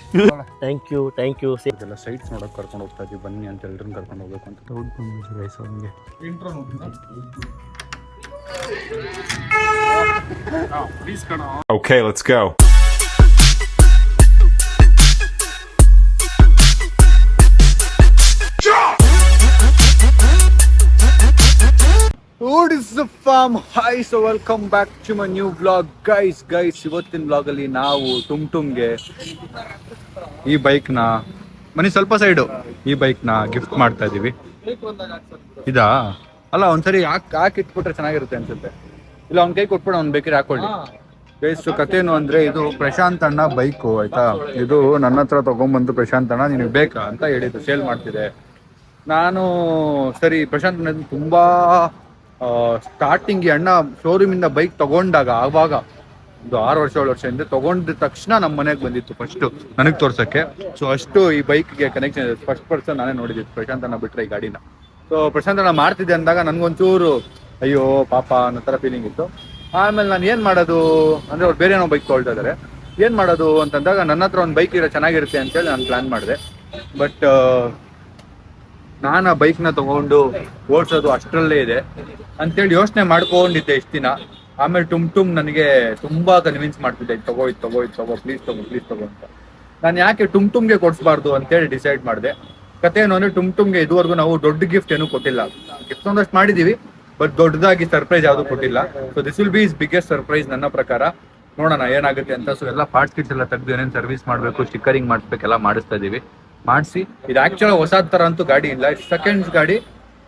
Thank you ಇದೆಲ್ಲ sites ನೋಡೋಕೆ ಕರ್ಕೊಂಡು ಹೋಗ್ತಾ ಇದ್ದೀವಿ, ಬನ್ನಿ ಅಂತ ಎಲ್ರನ್ನ ಕರ್ಕೊಂಡು ಹೋಗ್ಬೇಕು ಅಂತ ಡೌಟ್ ಬಂದಿದೆ ಗೈಸ್ ಅವನಿಗೆ. Okay, let's go. What is the farm? Hi, so welcome back to my new vlog. Guys, ಇವತ್ತಿನ ವ್ಲಾಗಲ್ಲಿ ನಾವು ಟುಮ್ಗೆ ಈ ಬೈಕ್ನ ಮನೆ ಸ್ವಲ್ಪ ಸೈಡು ಈ ಬೈಕ್ನ ಗಿಫ್ಟ್ ಮಾಡ್ತಾ ಇದ್ದೀವಿ. ಇದಾ ಅಲ್ಲ, ಒಂದ್ಸರಿ ಹಾಕಿಟ್ಬಿಟ್ರೆ ಚೆನ್ನಾಗಿರುತ್ತೆ ಅನ್ಸುತ್ತೆ. ಇಲ್ಲ ಅವ್ನ ಕೈ ಕೊಟ್ಬಿಟ್ಟು ಅವ್ನು ಬೇಕಿದ್ರೆ ಹಾಕೊಳ್ಳಿ. ಗೈಸ್ ಕತೆ ಏನು ಅಂದರೆ, ಇದು ಪ್ರಶಾಂತ್ ಅಣ್ಣ ಬೈಕು ಆಯಿತಾ. ಇದು ನನ್ನ ಹತ್ರ ತೊಗೊಂಬಂದು ಪ್ರಶಾಂತ್ ಅಣ್ಣ ನಿನಗೆ ಬೇಕಾ ಅಂತ ಹೇಳಿದ್ದು, ಸೇಲ್ ಮಾಡ್ತಿದೆ. ನಾನು ಸರಿ ಪ್ರಶಾಂತ್ ಅಣ್ಣ ತುಂಬ ಸ್ಟಾರ್ಟಿಂಗ್ ಅಣ್ಣ ಶೋರೂಮಿಂದ ಬೈಕ್ ತಗೊಂಡಾಗ ಆವಾಗ ಒಂದು 6 ವರ್ಷ 7 ವರ್ಷ ಹಿಂದೆ ತಗೊಂಡಿದ ತಕ್ಷಣ ನಮ್ಮ ಮನೆಗೆ ಬಂದಿತ್ತು ಫಸ್ಟು ನನಗೆ ತೋರ್ಸೋಕ್ಕೆ. ಸೊ ಅಷ್ಟು ಈ ಬೈಕ್ಗೆ ಕನೆಕ್ಷನ್ ಇದೆ. ಫಸ್ಟ್ ಪರ್ಸನ್ ನಾನೇ ನೋಡಿದ್ದಿತ್ತು ಪ್ರಶಾಂತ್ ಅಣ್ಣ ಬಿಟ್ಟರೆ ಈ ಗಾಡಿನ. ಸೊ ಪ್ರಶಾಂತ್ ಅಣ್ಣ ಮಾಡ್ತಿದ್ದೆ ಅಂದಾಗ ನನಗೊಂಚೂರು ಅಯ್ಯೋ ಪಾಪ ಅನ್ನೋ ಥರ ಫೀಲಿಂಗ್ ಇತ್ತು. ಆಮೇಲೆ ನಾನು ಏನು ಮಾಡೋದು ಅಂದರೆ ಅವ್ರು ಬೇರೆ ಏನೋ ಬೈಕ್ ತೊಗೊಳ್ತಾ ಇದ್ದಾರೆ, ಏನು ಮಾಡೋದು ಅಂತಂದಾಗ ನನ್ನ ಹತ್ರ ಒಂದು ಬೈಕ್ ಇರೋ ಚೆನ್ನಾಗಿರುತ್ತೆ ಅಂತೇಳಿ ನಾನು ಪ್ಲ್ಯಾನ್ ಮಾಡಿದೆ. ಬಟ್ ನಾನು ಆ ಬೈಕ್ನ ತೊಗೊಂಡು ಓಡಿಸೋದು ಅಷ್ಟರಲ್ಲೇ ಇದೆ ಅಂತೇಳಿ ಯೋಚನೆ ಮಾಡ್ಕೊಂಡಿದ್ದೆ ಇಷ್ಟು ದಿನ. ಆಮೇಲೆ ಟುಮ್ ನನಗೆ ತುಂಬ ಕನ್ವಿನ್ಸ್ ಮಾಡ್ತಿದ್ದೆ, ತಗೋ ಪ್ಲೀಸ್ ತಗೋ ಅಂತ. ನಾನು ಯಾಕೆ ಟುಮ್ಗೆ ಕೊಡಿಸ್ಬಾರ್ದು ಅಂತೇಳಿ ಡಿಸೈಡ್ ಮಾಡಿದೆ. ಕತೆ ಏನು ಅಂದರೆ ಟುಮ್ಗೆ ಇದುವರೆಗೂ ನಾವು ದೊಡ್ಡ ಗಿಫ್ಟ್ ಏನೂ ಕೊಟ್ಟಿಲ್ಲ. ಗಿಫ್ಟ್ ಒಂದಷ್ಟು ಮಾಡಿದ್ದೀವಿ, ಬಟ್ ದೊಡ್ಡದಾಗಿ ಸರ್ಪ್ರೈಸ್ ಯಾವುದು ಕೊಟ್ಟಿಲ್ಲ. So this will be is biggest surprise ನನ್ನ ಪ್ರಕಾರ. ನೋಡೋಣ ಏನಾಗುತ್ತೆ ಅಂತ. ಸೊ ಎಲ್ಲ ಪಾರ್ಟ್ ಕಿಟ್ಸ್ ಎಲ್ಲ ತೆಗೆದು ಏನೇನು ಸರ್ವಿಸ್ ಮಾಡಬೇಕು, ಸ್ಟಿಕ್ಕರಿಂಗ್ ಮಾಡಿಸ್ಬೇಕೆಲ್ಲ ಮಾಡಿಸ್ತಾ ಇದ್ದೀವಿ. ಮಾಡಿಸಿ ಇದು ಆ್ಯಕ್ಚುಲಿ ಹೊಸದ ಥರ ಅಂತೂ ಗಾಡಿ ಇಲ್ಲ, ಸೆಕೆಂಡ್ಸ್ ಗಾಡಿ,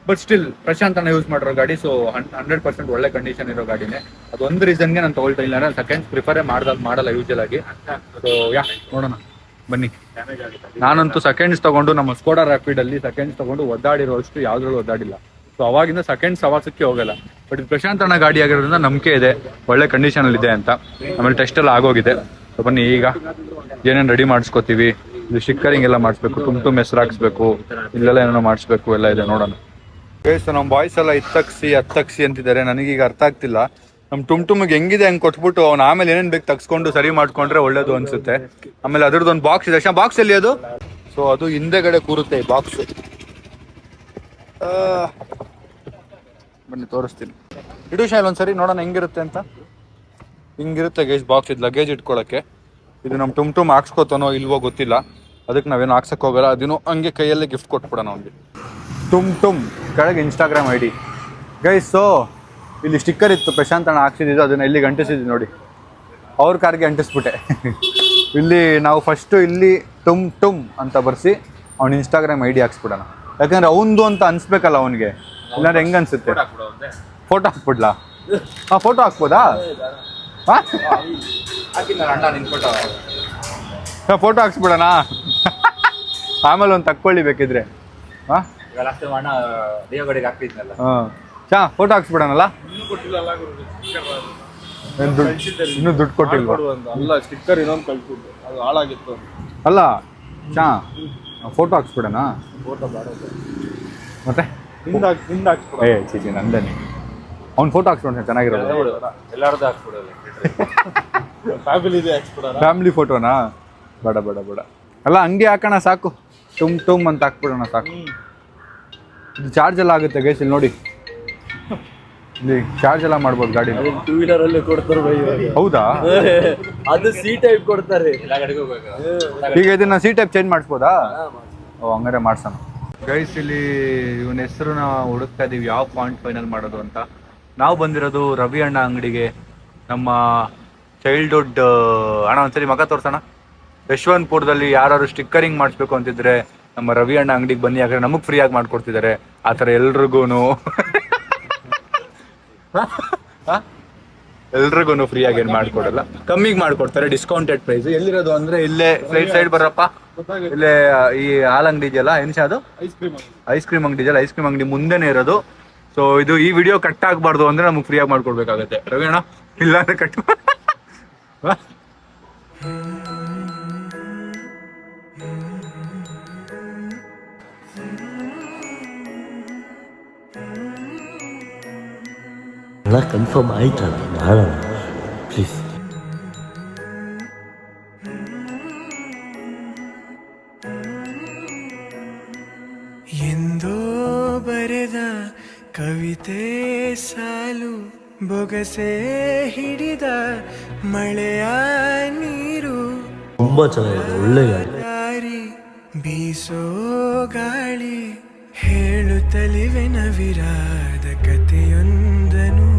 ಬಟ್ ಸ್ಟಿಲ್ ಪ್ರಶಾಂತ್ ಅಣ್ಣ ಯೂಸ್ ಮಾಡಿರೋ ಗಾಡಿ. ಸೊ 100% ಒಳ್ಳೆ ಕಂಡೀಷನ್ ಇರೋ ಗಾಡಿನೇ. ಅದೊಂದು ರೀಸನ್ಗೆ ನಾನು ತೊಗೊಳ್ತಾ ಇಲ್ಲ, ನಾನು ಸೆಕೆಂಡ್ಸ್ ಪ್ರಿಫರೇ ಮಾಡಲ್ಲ ಯೂಶಲ್ ಆಗಿ. ಸೊ ನೋಡೋಣ ಬನ್ನಿ. ನಾನಂತೂ ಸೆಕೆಂಡ್ಸ್ ತೊಗೊಂಡು ನಮ್ಮ ಸ್ಕೋಡಾ ರ್ಯಾಪಿಡಲ್ಲಿ ಸೆಕೆಂಡ್ಸ್ ತೊಗೊಂಡು ಒದ್ದಾಡಿರೋ ಅಷ್ಟು ಯಾವುದ್ರಲ್ಲೂ ಒದ್ದಾಡಿಲ್ಲ. ಸೊ ಅವಾಗಿಂದ ಸೆಕೆಂಡ್ಸ್ ಸವಾಸಕ್ಕೆ ಹೋಗಲ್ಲ. ಬಟ್ ಇದು ಪ್ರಶಾಂತ್ ಅಣ್ಣ ಗಾಡಿ ಆಗಿರೋದ್ರಿಂದ ನಂಬಿಕೆ ಇದೆ, ಒಳ್ಳೆ ಕಂಡೀಷನಲ್ಲಿ ಇದೆ ಅಂತ. ಆಮೇಲೆ ಟೆಸ್ಟ್ ಎಲ್ಲ ಆಗೋಗಿದೆ. ಸೊ ಬನ್ನಿ ಈಗ ಏನೇನು ರೆಡಿ ಮಾಡಿಸ್ಕೋತೀವಿ. ಇದು ಸ್ಟಿಕ್ಕರಿಂಗ್ ಎಲ್ಲ ಮಾಡಿಸ್ಬೇಕು, ಟುಮ್ ಹೆಸರು ಹಾಕ್ಸ್ಬೇಕು, ಇಲ್ಲೆಲ್ಲ ಏನೇನೋ ಮಾಡಿಸ್ಬೇಕು, ಎಲ್ಲ ಇದೆ ನೋಡೋಣ. ನಮ್ಮ ಬಾಯ್ಸ್ ಎಲ್ಲ ಹತ್ತಕ್ಸಿ ಅಂತಿದ್ದಾರೆ. ನನಗೀಗ ಅರ್ಥ ಆಗ್ತಿಲ್ಲ. ನಮ್ಮ ಟುಮ್ಗೆ ಹೆಂಗಿದೆ ಹಂಗೆ ಕೊಟ್ಬಿಟ್ಟು ಅವ್ನು ಆಮೇಲೆ ಏನೇನು ಬೇಕು ತಗ್ಸ್ಕೊಂಡು ಸರಿ ಮಾಡ್ಕೊಂಡ್ರೆ ಒಳ್ಳೇದು ಅನ್ಸುತ್ತೆ. ಆಮೇಲೆ ಅದ್ರದ್ದೊಂದು ಬಾಕ್ಸ್ ಇದೆ. ಬಾಕ್ಸ್ ಎಲ್ಲಿ ಅದು? ಸೊ ಅದು ಹಿಂದೆಗಡೆ ಕೂರುತ್ತೆ ಈ ಬಾಕ್ಸ್. ಬನ್ನಿ ತೋರಿಸ್ತೀನಿ. ಇಡು ಶಾಯಲ್ ಒಂದ್ಸರಿ ನೋಡೋಣ ಹೆಂಗಿರುತ್ತೆ ಅಂತ. ಹಿಂಗಿರುತ್ತೆ ಗೈಸ್ ಬಾಕ್ಸ್. ಇದು ಲಗೇಜ್ ಇಟ್ಕೊಳ್ಳೋಕ್ಕೆ. ಇದು ನಮ್ಮ ಟುಮ್ ಹಾಕ್ಸ್ಕೊತಾನೋ ಇಲ್ವೋ ಗೊತ್ತಿಲ್ಲ, ಅದಕ್ಕೆ ನಾವೇನು ಹಾಕ್ಸಕ್ಕೆ ಹೋಗಲ್ಲ. ಅದನ್ನು ಹಂಗೆ ಕೈಯಲ್ಲೇ ಗಿಫ್ಟ್ ಕೊಟ್ಬಿಡೋಣ ಅವ್ನಿಗೆ. ಟುಮ್ ಕೆಳಗೆ ಇನ್ಸ್ಟಾಗ್ರಾಮ್ ID ಗೈಸ್. ಸೊ ಇಲ್ಲಿ ಸ್ಟಿಕ್ಕರ್ ಇತ್ತು ಪ್ರಶಾಂತ್ ಅಣ್ಣ ಹಾಕ್ಸಿದ್ದು, ಅದನ್ನು ಇಲ್ಲಿಗೆ ಅಂಟಿಸಿದ್ವಿ ನೋಡಿ. ಅವ್ರ ಕಾರ್ಗೆ ಅಂಟಿಸ್ಬಿಟ್ಟೆ. ಇಲ್ಲಿ ನಾವು ಫಸ್ಟು ಇಲ್ಲಿ ಟುಮ್ ಅಂತ ಬರ್ಸಿ ಅವ್ನ ಇನ್ಸ್ಟಾಗ್ರಾಮ್ ID ಹಾಕ್ಸ್ಬಿಡೋಣ. ಯಾಕಂದ್ರೆ ಅವನದು ಅಂತ ಅನ್ಸ್ಬೇಕಲ್ಲ ಅವನಿಗೆ, ಇಲ್ಲಾಂದ್ರೆ ಹೆಂಗೆ ಅನ್ಸುತ್ತೆ. ಫೋಟೋ ಹಾಕ್ಬಿಡ್ಲಾ? ಫೋಟೋ ಹಾಕ್ಬೋದಾ? ಫೋಟೋ ಹಾಕ್ಸ್ಬಿಡೋಣ. ಆಮೇಲೆ ಒಂದು ತಕ್ಕೊಳ್ಳಿ ಬೇಕಿದ್ರೆ. ಫೋಟೋ ಹಾಕ್ಸ್ಬಿಡೋಣಲ್ಲ. ಇನ್ನೂ ದುಡ್ಡು ಕೊಟ್ಟಿಲ್ವಾ? ಅಲ್ಲ ಸ್ಟಿಕ್ಕರ್ ಇನ್ನೊಂದು ಕಳ್ಸಿದ್ದು, ಅದು ಹಾಳಾಗಿತ್ತು. ಅಲ್ಲ ಫೋಟೋ ಹಾಕ್ಸ್ಬಿಡೋಣ. ಫೋಟೋ ಬೇಡ ಮತ್ತೆ ಹಿಂದೆ ಹಾಕ್ಸ್ಬಿಡ. ನಂದನಿ ಅವ್ನ ಫೋಟೋ ಹಾಕ್ಸ್ಬಿಡೋಣ, ಚೆನ್ನಾಗಿರೋದು. ಎಲ್ಲಾರ್ದು ಹಾಕ್ಸ್ಬಿಡೋಲ್ಲ, ಫ್ಯಾಮಿಲಿದೆ ಹಾಕ್ಸ್ಬಿಡ. ಫ್ಯಾಮಿಲಿ ಫೋಟೋನಾ? ಬೇಡ ಅಲ್ಲ ಹಂಗೆ ಹಾಕೋಣ ಸಾಕು. ಟುಮ್ ಅಂತ ಹಾಕ್ಬಿಡೋಣ ಸಾಕು. ಇದು ಚಾರ್ಜ್ ಎಲ್ಲ ಆಗುತ್ತೆ ಗೈಸ್. ಇಲ್ಲಿ ನೋಡಿ, ಇಲ್ಲಿ ಚಾರ್ಜ್ ಎಲ್ಲ ಮಾಡ್ಬೋದು ಗಾಡಿ. 2 ವೀಲರ್ ಅಲ್ಲಿ ಕೊಡ್ತಾರೆ. ಹೌದಾ? ಅದು ಸಿ ಟೈಪ್ ಕೊಡ್ತಾರೆ. ಈಗ ಇದನ್ನ ಸಿ ಟೈಪ್ ಚೇಂಜ್ ಮಾಡಿಸ್ಬೋದಾ? ಓ ಹಂಗಾರೆ ಮಾಡ್ಸೋಣ ಗೈಸ್. ಇಲ್ಲಿ ಇವನ ಹೆಸರು ನಾವು ಹುಡುಕ್ತಾ ಇದೀವಿ, ಯಾವ ಪಾಯಿಂಟ್ ಫೈನಲ್ ಮಾಡೋದು ಅಂತ. ನಾವು ಬಂದಿರೋದು ರವಿ ಅಣ್ಣ ಅಂಗಡಿಗೆ. ನಮ್ಮ ಚೈಲ್ಡ್ಹುಡ್ ಅಣ್ಣ ಒಂದ್ಸರಿ ಮಗ ತೋರ್ಸೋಣ. ಯಶವಂತಪುರದಲ್ಲಿ ಯಾರು ಸ್ಟಿಕ್ಕರಿಂಗ್ ಮಾಡಿಸ್ಬೇಕು ಅಂತಿದ್ರೆ ನಮ್ಮ ರವಿ ಅಣ್ಣ ಅಂಗಡಿಗೆ ಬನ್ನಿ, ಯಾಕಂದ್ರೆ ನಮಗೆ ಫ್ರೀಯಾಗಿ ಮಾಡ್ಕೊಡ್ತಿದ್ದಾರೆ. ಆ ಥರ ಎಲ್ರಿಗೂ ಫ್ರೀಯಾಗಿ ಏನು ಮಾಡ್ಕೊಡಲ್ಲ, ಕಮ್ಮಿಗೆ ಮಾಡ್ಕೊಡ್ತಾರೆ, ಡಿಸ್ಕೌಂಟೆಡ್ ಪ್ರೈಸ್. ಎಲ್ಲಿರೋದು ಅಂದರೆ ಇಲ್ಲೇ ಫ್ಲೈಟ್ ಸೈಡ್ ಬರಪ್ಪ. ಇಲ್ಲೇ ಈ ಹಾಲ್ ಅಂಗಡಿ ಇದೆಯಲ್ಲ, ಏನು ಅದು ಐಸ್ ಕ್ರೀಮ್ ಅಂಗಡಿ ಇದೆಯಲ್ಲ, ಐಸ್ ಕ್ರೀಮ್ ಅಂಗಡಿ ಮುಂದೆನೇ ಇರೋದು. ಸೊ ಇದು ಈ ವಿಡಿಯೋ ಕಟ್ ಆಗಬಾರ್ದು ಅಂದರೆ ನಮಗೆ ಫ್ರೀಯಾಗಿ ಮಾಡ್ಕೊಡ್ಬೇಕಾಗತ್ತೆ ರವಿ ಅಣ್ಣ, ಇಲ್ಲಾಂದ್ರೆ ಕಟ್. ಕನ್ಫರ್ಮ್ ಆಯ್ತಲ್ಲ, ಮಾಡೋಣ ಪ್ಲೀಸ್. ಕವಿತೆ ಸಾಲು ಬೊಗಸೆ ಹಿಡಿದ ಮಳೆಯ ನೀರು ತುಂಬಾ ಚೆನ್ನಾಗಿದೆ, ಒಳ್ಳೆ ಗಾಡಿ. ದಾರಿ ಬೀಸೋ ಗಾಳಿ ಹೇಳುತ್ತಲಿವೆ ನವಿರಾದ ಕಥೆಯೊಂದನು.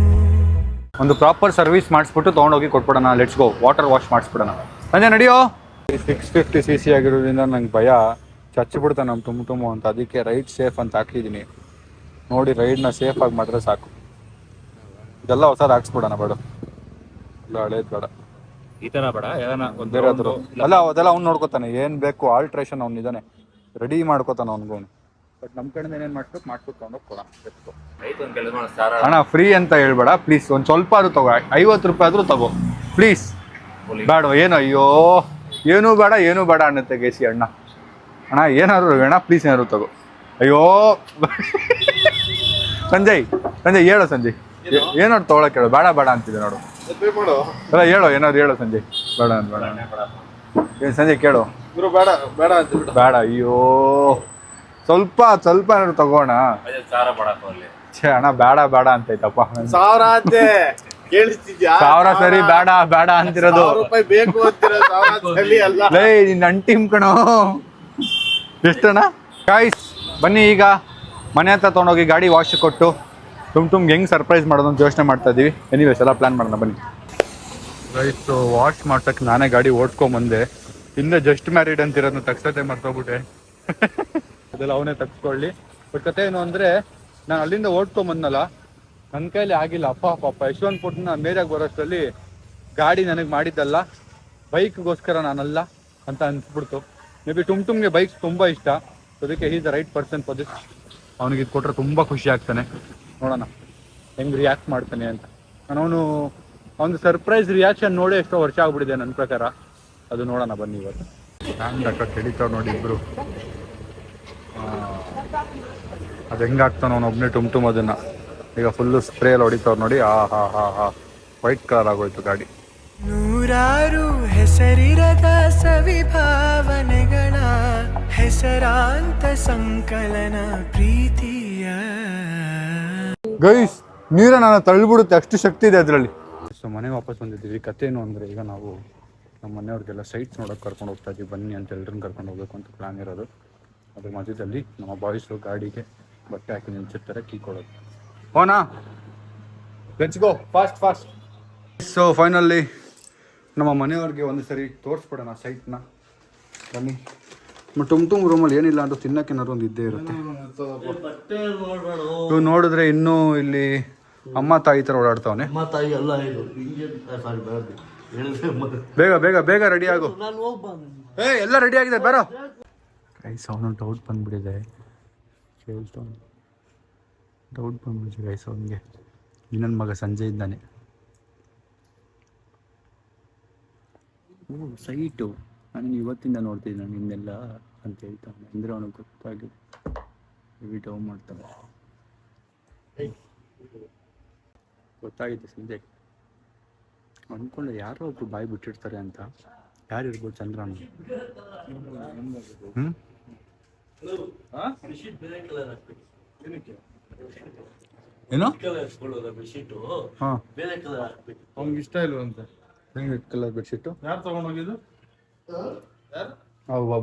ಒಂದು ಪ್ರಾಪರ್ ಸರ್ವಿಸ್ ಮಾಡಿಸ್ಬಿಟ್ಟು ತೊಗೊಂಡೋಗಿ ಕೊಟ್ಬಿಡೋಣ. ಲೆಟ್ಸ್ ಗೋ, ವಾಟರ್ ವಾಶ್ ಮಾಡಿಸ್ಬಿಡೋಣ. ಸಂಜೆ ನಡೆಯೋ. 650 cc ಆಗಿರೋದ್ರಿಂದ ನಂಗೆ ಭಯ ಚಚ್ಚಿಬಿಡ್ತಾನೆ ನಮ್ಮ ತುಂಬ ಅಂತ. ಅದಕ್ಕೆ ರೈಡ್ ಸೇಫ್ ಅಂತ ಹಾಕಿದ್ದೀನಿ. ನೋಡಿ ರೈಡ್ನ ಸೇಫಾಗಿ ಮಾಡಿದ್ರೆ ಸಾಕು. ಇದೆಲ್ಲ ಹೊಸದು ಹಾಕ್ಸ್ಬಿಡೋಣ ಬೇಡ, ಇಲ್ಲ ಹಳೇದು ಬೇಡ. ಈ ತರ ಬೇಡ, ಬೇರೆದ್ರು ಅಲ್ಲ, ಅದೆಲ್ಲ ಅವ್ನು ನೋಡ್ಕೋತಾನೆ. ಏನು ಬೇಕು ಆಲ್ಟ್ರೇಷನ್ ಅವ್ನು ಇದ್ದಾನೆ, ರೆಡಿ ಮಾಡ್ಕೋತಾನೆ ಅವ್ನಿಗೂ. ಬಟ್ ನಮ್ಮ ಕಡೆಯಿಂದ ಏನೇನು ಮಾಡ್ಬಿಟ್ಟು ತೊಗೊಂಡೋಗಿ ಕೊಡೋಣ. ಅಣ್ಣ ಫ್ರೀ ಅಂತ ಹೇಳ್ಬೇಡ ಪ್ಲೀಸ್. ಒಂದು ಸ್ವಲ್ಪ ಆದ್ರೂ ತಗೋ, 50 ರೂಪಾಯಿ ಆದರೂ ತಗೋ ಪ್ಲೀಸ್. ಬೇಡ ಏನು, ಅಯ್ಯೋ ಏನೂ ಬೇಡ ಏನೂ ಬೇಡ ಅನ್ನತ್ತೆ ಗೇಸಿ ಅಣ್ಣ. ಅಣ್ಣ ಏನಾದ್ರು ಅಣ್ಣ ಪ್ಲೀಸ್ ಏನಾದ್ರು ತಗೋ. ಅಯ್ಯೋ ಸಂಜಯ್ ಹೇಳೋ ಸಂಜಯ್, ಏನಾದ್ರು ತೊಗೊಳಕ್ಕೆ ಹೇಳು. ಬೇಡ ಬೇಡ ಅಂತಿದೆ ನೋಡು. ಅಲ್ಲ ಹೇಳೋ, ಏನಾದ್ರು ಹೇಳೋ ಸಂಜಯ್. ಬೇಡ ಏನು ಸಂಜಯ್ ಕೇಳು. ಬೇಡ ಅಯ್ಯೋ ಸ್ವಲ್ಪ ಏನಾದ್ರು ತಗೋಣ. ಛೇ ಅಣ್ಣ ಬೇಡ ಅಂತೈತಪ್ಪ. 1000 ಸರಿ ಬೇಡ ಅಂತಿರೋದು. ಲೇ ನಿನ್ನ ಅಂಟಿಮ್ ಕಣೋ. ಎಷ್ಟಣ್ಣ ಕಾಯ್ಸ್. ಬನ್ನಿ ಈಗ ಮನೆ ಹತ್ರ ತೊಗೊಂಡೋಗಿ ಗಾಡಿ ವಾಶ್ ಕೊಟ್ಟು ತುಂಬ ಹೆಂಗೆ ಸರ್ಪ್ರೈಸ್ ಮಾಡೋದು ಅಂತ ಯೋಚನೆ ಮಾಡ್ತಾ ಇದ್ದೀವಿ. ಎನಿವೇಸ್ ಎಲ್ಲ ಪ್ಲಾನ್ ಮಾಡೋಣ ಬನ್ನಿ. ರೈಸ್ ವಾಶ್ ಮಾಡ್ಸಕ್ಕೆ ನಾನೇ ಗಾಡಿ ಓಡ್ಸ್ಕೊಂಬಂದೆ. ಹಿಂದೆ ಜಸ್ಟ್ ಮ್ಯಾರಿಡ್ ಅಂತಿರೋದನ್ನ ತಗ್ಸತ್ತೆ ಮರ್ತೋಗ್ಬಿಟ್ಟೆ. ಅದೆಲ್ಲ ಅವನೇ ತಗ್ಸ್ಕೊಳ್ಳಿ. ಬಟ್ ಕತೆ ಏನು ಅಂದರೆ, ನಾನು ಅಲ್ಲಿಂದ ಓಡ್ಕೊಂಬಂದಲ್ಲ, ನನ್ನ ಕೈಲಿ ಆಗಿಲ್ಲ. ಅಪ್ಪ ಯಶವಂತಪುರನ ಮೇರೆಗೆ ಬರೋಷ್ಟರಲ್ಲಿ ಗಾಡಿ ನನಗೆ ಮಾಡಿದ್ದಲ್ಲ, ಬೈಕ್ಗೋಸ್ಕರ ನಾನಲ್ಲ ಅಂತ ಅನ್ಸ್ಬಿಡ್ತು. ಮೇ ಬಿ ಟುಮ್ಗೆ ಬೈಕ್ಸ್ ತುಂಬ ಇಷ್ಟ. ಅದಕ್ಕೆ is the right person for this. ಅವನಿಗೆ ಇದು ಕೊಟ್ಟರೆ ತುಂಬ ಖುಷಿ ಆಗ್ತಾನೆ. ನೋಡೋಣ ಹೆಂಗೆ ರಿಯಾಕ್ಟ್ ಮಾಡ್ತಾನೆ ಅಂತ. ಅವನು ಸರ್ಪ್ರೈಸ್ ರಿಯಾಕ್ಷನ್ ನೋಡಿ ಎಷ್ಟೋ ವರ್ಷ ಆಗ್ಬಿಟ್ಟಿದೆ ನನ್ನ ಪ್ರಕಾರ. ಅದು ನೋಡೋಣ ಬನ್ನಿ ಇವತ್ತು. ಹ್ಯಾಂಡ್ ಹಾಕಕ್ಕೆ ಹಿಡಿತಾವ್ ನೋಡಿ ಇಬ್ಬರು. ಅದು ಹೆಂಗಾಗ್ತಾನೆ ಅವನೊಬ್ಬನೇ ಟುಮ್ ಅದನ್ನು. ಈಗ ಫುಲ್ಲು ಸ್ಪ್ರೇಯಲ್ಲಿ ಹೊಡಿತಾವ್ರು ನೋಡಿ. ಹಾ ವೈಟ್ ಕಲರ್ ಆಗೋಯ್ತು ಗಾಡಿ. ನೂರಾರು ಹೆಸರಿರದ ಸವಿಭಾವನೆಗಳ ಹೆಸರಾಂತ ಸಂಕಲನ ಪ್ರೀತಿಯ. ಗೈಸ್ ನೀರ ನಾನು ತಳ್ಳಿಬಿಡುತ್ತೆ, ಅಷ್ಟು ಶಕ್ತಿ ಇದೆ ಅದರಲ್ಲಿ. ಸೊ ಮನೆಗೆ ವಾಪಸ್ ಬಂದಿದ್ದೀವಿ. ಕತೆ ಏನು ಅಂದರೆ, ಈಗ ನಾವು ನಮ್ಮ ಮನೆಯವ್ರಿಗೆಲ್ಲ ಸೈಟ್ಸ್ ನೋಡೋಕೆ ಕರ್ಕೊಂಡು ಹೋಗ್ತಾ ಇದ್ದೀವಿ. ಬನ್ನಿ ಅಂತ ಎಲ್ಲರನ್ನ ಕರ್ಕೊಂಡು ಹೋಗ್ಬೇಕು ಅಂತ ಪ್ಲಾನ್ ಇರೋದು. ಅದ್ರ ಮಧ್ಯದಲ್ಲಿ ನಮ್ಮ ಬಾಯ್ಸು ಗಾಡಿಗೆ ಬಟ್ಟೆ ಹಾಕಿ ನಿಲ್ಸಿರ್ತಾರೆ, ಕೀ ಕೊಡೋದು. ಓನಾ let's go fast. So finally ನಮ್ಮ ಮನೆಯವ್ರಿಗೆ ಒಂದು ಸರಿ ತೋರಿಸ್ಬಿಡೋಣ ಸೈಟ್ನ. ಬನ್ನಿ. ಟುಮ್ ರೂಮಲ್ಲಿ ಏನಿಲ್ಲ ಅಂತ ತಿನ್ನೋಕ್ಕೇನಾದ್ರು ಒಂದು ಇದ್ದೇ ಇರುತ್ತೆ. ಇವು ನೋಡಿದ್ರೆ ಇನ್ನೂ ಇಲ್ಲಿ ಅಮ್ಮ ತಾಯಿ ಥರ ಓಡಾಡ್ತಾವನೆ. ಬೇಗ ರೆಡಿ ಆಗು. ಎಲ್ಲ ರೆಡಿ ಆಗಿದೆ ಬರೋ. ಗೈಸ್ ಅವನು ಡೌಟ್ ಬಂದ್ಬಿಟ್ಟಿದೆ. ಗೈಸ್ ಅವನಿಗೆ ಇನ್ನೊಂದು ಮಗ ಸಂಜಯ್ ಇದ್ದಾನೆ. ಸೈಟು ನಾನು ಇವತ್ತಿಂದ ನೋಡ್ತಿದ್ದೆ ನಿನ್ನೆಲ್ಲ ಅಂತ ಹೇಳ್ತಾನೆ. ಅಂದರೆ ಅವನಿಗೆ ಗೊತ್ತಾಗಿ ಡೌ ಮಾಡ್ತಾನೆ. ಗೊತ್ತಾಗಿತ್ತು ಸಂಜಯ್. ಅಂದ್ಕೊಂಡೆ ಯಾರೋ ಒಬ್ರು ಬಾಯಿ ಬಿಟ್ಟಿರ್ತಾರೆ ಅಂತ. ಯಾರಿರ್ಬೋದು ಚಂದ್ರನ? ಏನು ಹಾಂ ಅವ್ನಿಗೆ ಇಷ್ಟ ಇಲ್ವಂತ. ರೆಡ್ ಕಲರ್ ಬೆಡ್ಶೀಟು ಯಾರು ತಗೊಂಡೋಗಿದ್ದು?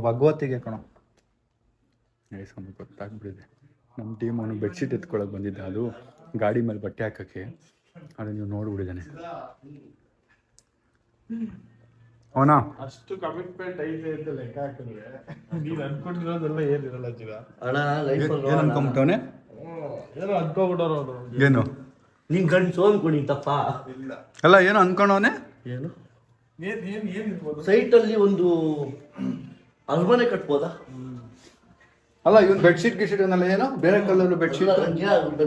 ಭಗವತಿಗೆ ಕಣೋ. ನಮ್ಗೆ ಗೊತ್ತಾಗ್ಬಿಟ್ಟಿದೆ. ನಮ್ಮ ಟೀಮ್ ಅವನು ಬೆಡ್ಶೀಟ್ ಎತ್ಕೊಳ್ಳೋಕೆ ಬಂದಿದ್ದ. ಅದು ಗಾಡಿ ಮೇಲೆ ಬಟ್ಟೆ ಹಾಕೋಕ್ಕೆ. ಅದು ನೀವು ನೋಡ್ಬಿಟ್ಟಿದ್ದಾನೆ ಅವನಾ. ಅಷ್ಟು ಕಮಿಟ್ಮೆಂಟ್ ಐತೆ ಅಂತ ಲೆಕ್ಕ ಹಾಕಿದ್ರೆ ನೀನು ಅನ್ಕೊಂಡಿರೋದೆಲ್ಲ ಏನಿರಲ್ಲ ಜೀವ. ಏನು ಅನ್ಕೊಂಬಿಟ್ಟವನೆ? ಏನೋ ಅನ್ಕೋಬಿಟ್ಟವ್ರು ಅವರು. ಏನು ನೀನ್ ಗಂಡು ಸೋಮ್ಕೊಡಿ ತಪ್ಪ ಇಲ್ಲ ಅಲ್ಲ, ಏನು ಅನ್ಕೊಂಡವನೆ? ಏನು ಏನಿರ್ಬೋದು? ಸೈಟಲ್ಲಿ ಒಂದು ಅರಮನೆ ಕಟ್ಬೋದಾ? ಅಲ್ಲ ಇವನು ಬೆಡ್ಶೀಟ್ ಗಿಶೀಟ್ ಅನ್ನಲ್ಲ, ಏನೋ ಬೇರೆ ಕಲರ್ ಬೆಡ್ಶೀಟ್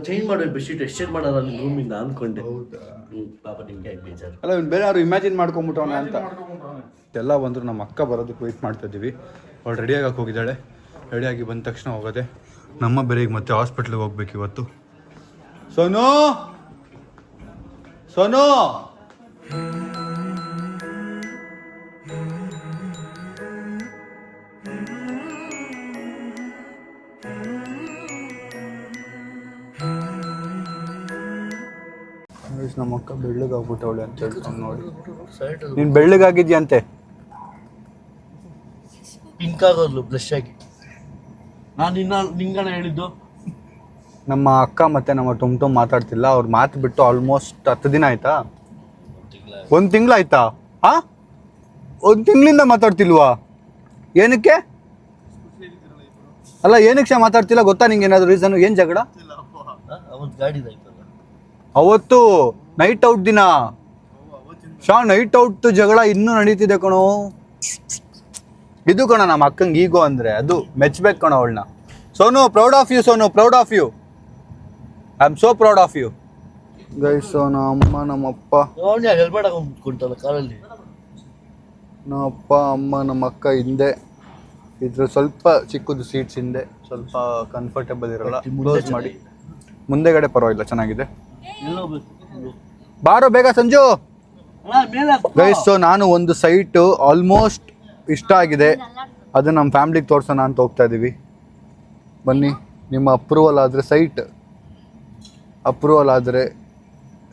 ಚೇಂಜ್ ಮಾಡಬೇಕು. ಬೆಡ್ಶೀಟ್ ಎಕ್ಸ್ಚೇಂಜ್ ಮಾಡೋದ ನಿಮ್ಮ ರೂಮಿಂದ ಅನ್ಕೊಂಡೆ. ಪಾಪ ನಿಮ್ಗೆ ಬೇಜಾರು. ಅಲ್ಲ ಇವ್ನು ಬೇರೆ ಯಾರು ಇಮ್ಯಾಜಿನ್ ಮಾಡ್ಕೊಂಬಿಟ್ಟವನೆ ಅಂತ. ಎಲ್ಲ ಬಂದರು. ನಮ್ಮ ಅಕ್ಕ ಬರೋದಕ್ಕೆ ವೆಯ್ಟ್ ಮಾಡ್ತಾ ಇದ್ದೀವಿ. ಅವಳು ರೆಡಿ ಆಗಕ್ಕೆ ಹೋಗಿದ್ದಾಳೆ. ರೆಡಿಯಾಗಿ ಬಂದ ತಕ್ಷಣ ಹೋಗೋದೆ. ನಮ್ಮ ಬೇರೆಗೆ ಮತ್ತೆ ಹಾಸ್ಪಿಟ್ಲಿಗೆ ಹೋಗ್ಬೇಕು ಇವತ್ತು. ಸೋನು ಗೈಸ್ ನಮ್ಮ ಅಕ್ಕ ಬೆಳ್ಳಗಾಗ್ಬಿಟ್ಟವಳೆ ಅಂತ ಹೇಳ್ತಾನೆ ನೋಡಿ. ಸೈಡ್ ನೀನು ಬೆಳ್ಳಗಾಗಿದ್ಯಂತೆ. ಪಿಂಕ್ ಆಗೋದ್ಲು ಬ್ಲಶ್ ಆಗಿ. ನಾನು ನಿಂಗಣ ಹೇಳಿದ್ದು ನಮ್ಮ ಅಕ್ಕ ಮತ್ತೆ ನಮ್ಮ ಟುಮ್ ಮಾತಾಡ್ತಿಲ್ಲ. ಅವ್ರು ಮಾತು ಬಿಟ್ಟು ಆಲ್ಮೋಸ್ಟ್ 10 ದಿನ ಆಯ್ತಾ? 1 ತಿಂಗಳಾಯ್ತಾ? ಹಾ, 1 ತಿಂಗಳಿಂದ ಮಾತಾಡ್ತಿಲ್ವಾ? ಏನಕ್ಕೆ ಅಲ್ಲ, ಏನಕ್ಕೆ ಮಾತಾಡ್ತಿಲ್ಲ ಗೊತ್ತಾ ನಿಂಗೆ? ಏನಾದ್ರು ರೀಸನ್? ಏನು ಜಗಳ? ಅವತ್ತು ಗಾಡಿದಾಯ್ತಲ್ಲ, ಅವತ್ತು ನೈಟ್ ಔಟ್ ದಿನ. ನೈಟ್ ಔಟ್ ಜಗಳ ಇನ್ನೂ ನಡೀತಿದೆ ಕಣೋ. ಇದು ಕಣ ನಮ್ಮ ಅಕ್ಕಂಗೆ ಈಗೋ ಅಂದ್ರೆ, ಅದು ಮೆಚ್ಬೇಕು ಕಣ ಅವಳನ್ನ. Sonu, proud of you Sonu, proud of you. I am so proud of you guys. Sonu ಅಮ್ಮ ನಮ್ಮಪ್ಪ ಅವನು ಹೆಲ್ಮೆಟ್ ಹಾಕೊಂಡು ಕುಂತಲ್ಲ ಕಾರಲ್ಲಿ. ನಮ್ಮಪ್ಪ ಅಮ್ಮ ನಮ್ಮ ಅಕ್ಕ ಹಿಂದೆ ಇದ್ರ ಸ್ವಲ್ಪ ಚಿಕ್ಕದು ಸೀಟ್ಸ್ ಹಿಂದೆ, ಸ್ವಲ್ಪ ಕಂಫರ್ಟೇಬಲ್ ಇರಲ್ಲ. ಕ್ಲೋಸ್ ಮಾಡಿ. ಮುಂದೆಗಡೆ ಪರವಾಗಿಲ್ಲ, ಚೆನ್ನಾಗಿದೆ. ಬಾರೋ ಬೇಗ ಸಂಜು. ಗೈಸ್ ಸೊ ನಾನು ಒಂದು ಸೈಟು ಆಲ್ಮೋಸ್ಟ್ ಇಷ್ಟ ಆಗಿದೆ, ಅದು ನಮ್ಮ ಫ್ಯಾಮ್ಲಿಗೆ ತೋರ್ಸೋಣ ಅಂತ ಹೋಗ್ತಾ ಇದ್ದೀವಿ. ಬನ್ನಿ, ನಿಮ್ಮ ಅಪ್ರೂವಲ್ ಆದರೆ